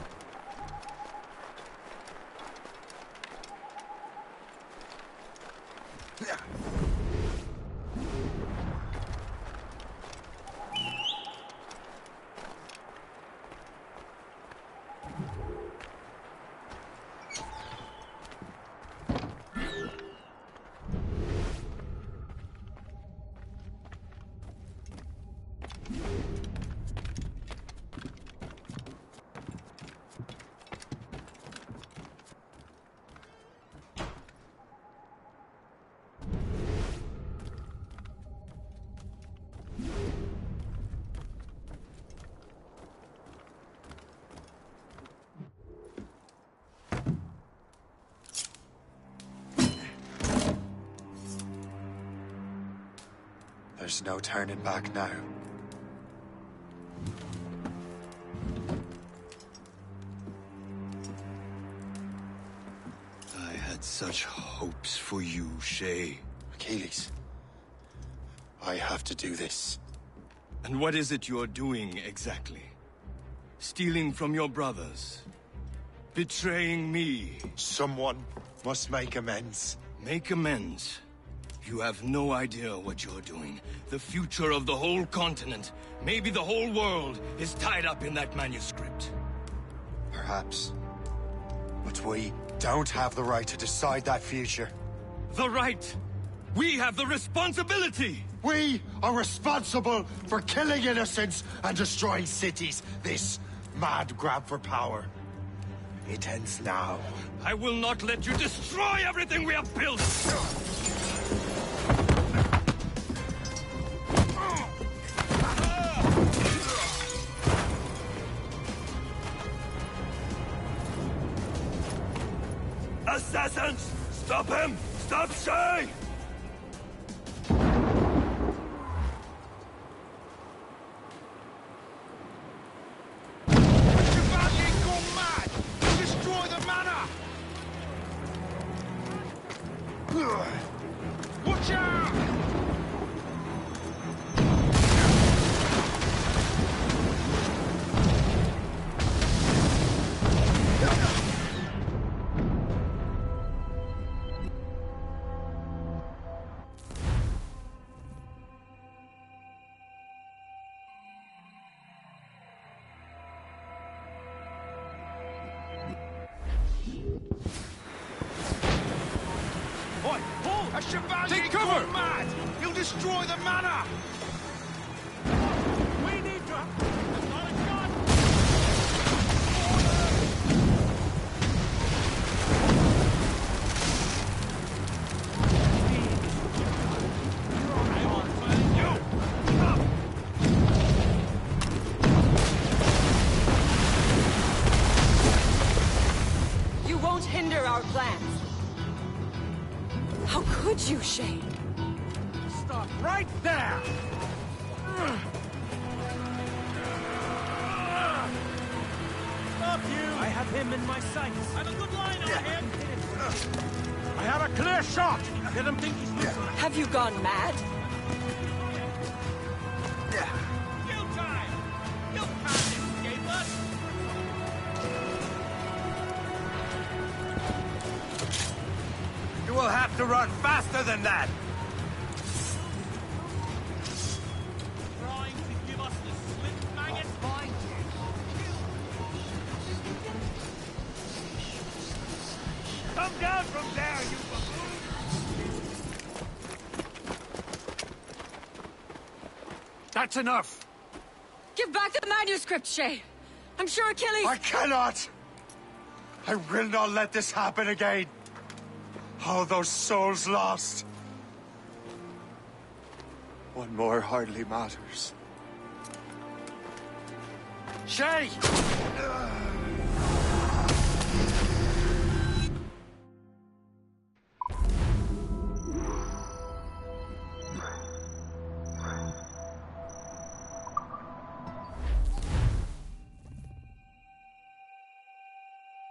There's no turning back now. I had such hopes for you, Shay. Achilles, I have to do this. And what is it you're doing exactly? Stealing from your brothers? Betraying me? Someone must make amends. Make amends? You have no idea what you're doing. The future of the whole continent, maybe the whole world, is tied up in that manuscript. Perhaps. But we don't have the right to decide that future. The right! We have the responsibility! We are responsible for killing innocents and destroying cities. This mad grab for power. It ends now. I will not let you destroy everything we have built! Assassins! Stop him! Stop Shay! Watch out! Take cover! Mad! He'll destroy the manor! We need our plans. How could you, Shay? Stop right there! Stop you! I have him in my sights. I have a good line on him. I have a clear shot. Let him think he's losing. Have you gone mad? You time! You can't escape us! You will have to run faster than that! Trying to give us the slip, maggot? Find you. Come down from there, you buffoon! That's enough! Give back the manuscript, Shay! I'm sure Achilles... I cannot! I will not let this happen again! All those souls lost! One more hardly matters. Shay!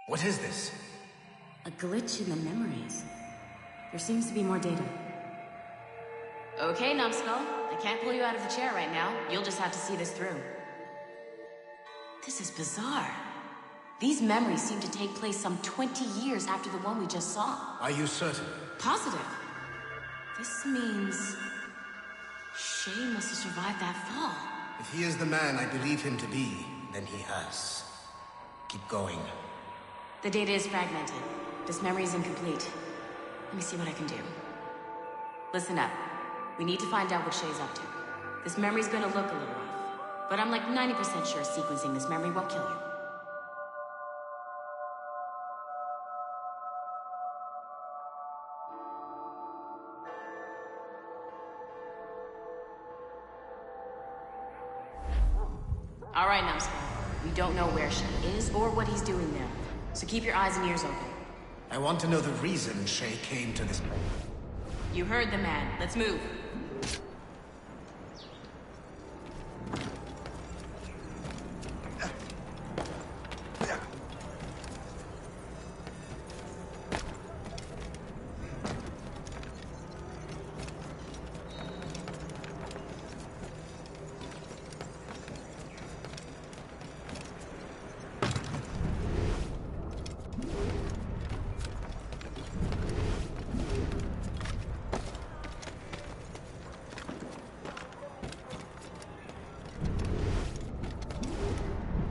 What is this? A glitch in the memories. There seems to be more data. Okay, Numbskull. I can't pull you out of the chair right now. You'll just have to see this through. This is bizarre. These memories seem to take place some 20 years after the one we just saw. Are you certain? Positive. This means... Shay must have survived that fall. If he is the man I believe him to be, then he has. Keep going. The data is fragmented. This memory is incomplete. Let me see what I can do. Listen up. We need to find out what Shay's up to. This memory's gonna look a little rough, but I'm like 90% sure sequencing this memory won't kill you. All right, Numbskull. We don't know where Shay is or what he's doing there, so keep your eyes and ears open. I want to know the reason Shay came to this... You heard the man. Let's move.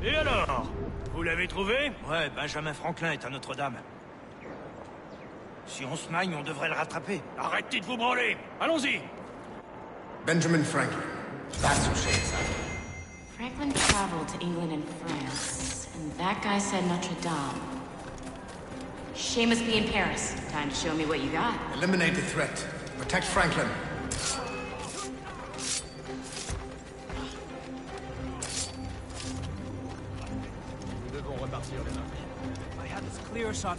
Et alors? Vous l'avez trouvé? Ouais, Benjamin Franklin est à Notre-Dame. Si on se magne, on devrait le rattraper. Arrêtez de vous branler! Allons-y! Benjamin Franklin. That's who Shay is after. Franklin traveled to England and France, and that guy said Notre Dame. Shay must be in Paris. Time to show me what you got. Eliminate the threat. Protect Franklin. I have this clear shot.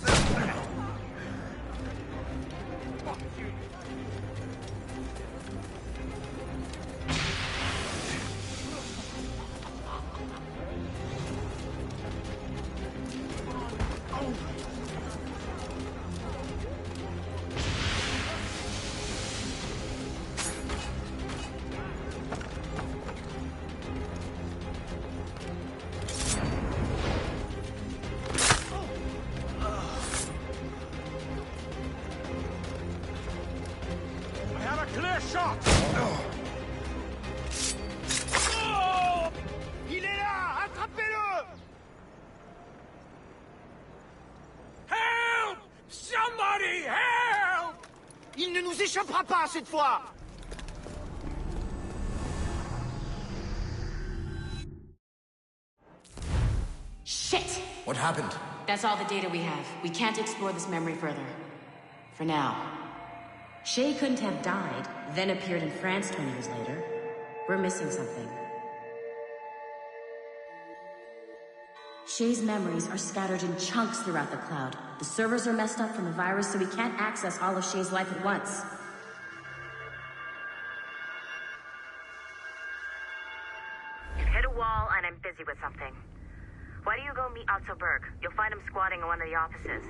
Clear shot! Oh! Il est là! Attrapez-le! Help! Somebody help! Il ne nous échappera pas cette fois! Shit! What happened? That's all the data we have. We can't explore this memory further. For now. Shay couldn't have died, then appeared in France 20 years later. We're missing something. Shay's memories are scattered in chunks throughout the cloud. The servers are messed up from the virus, so we can't access all of Shay's life at once. Hit a wall, and I'm busy with something. Why do you go meet Otto Berg? You'll find him squatting in one of the offices.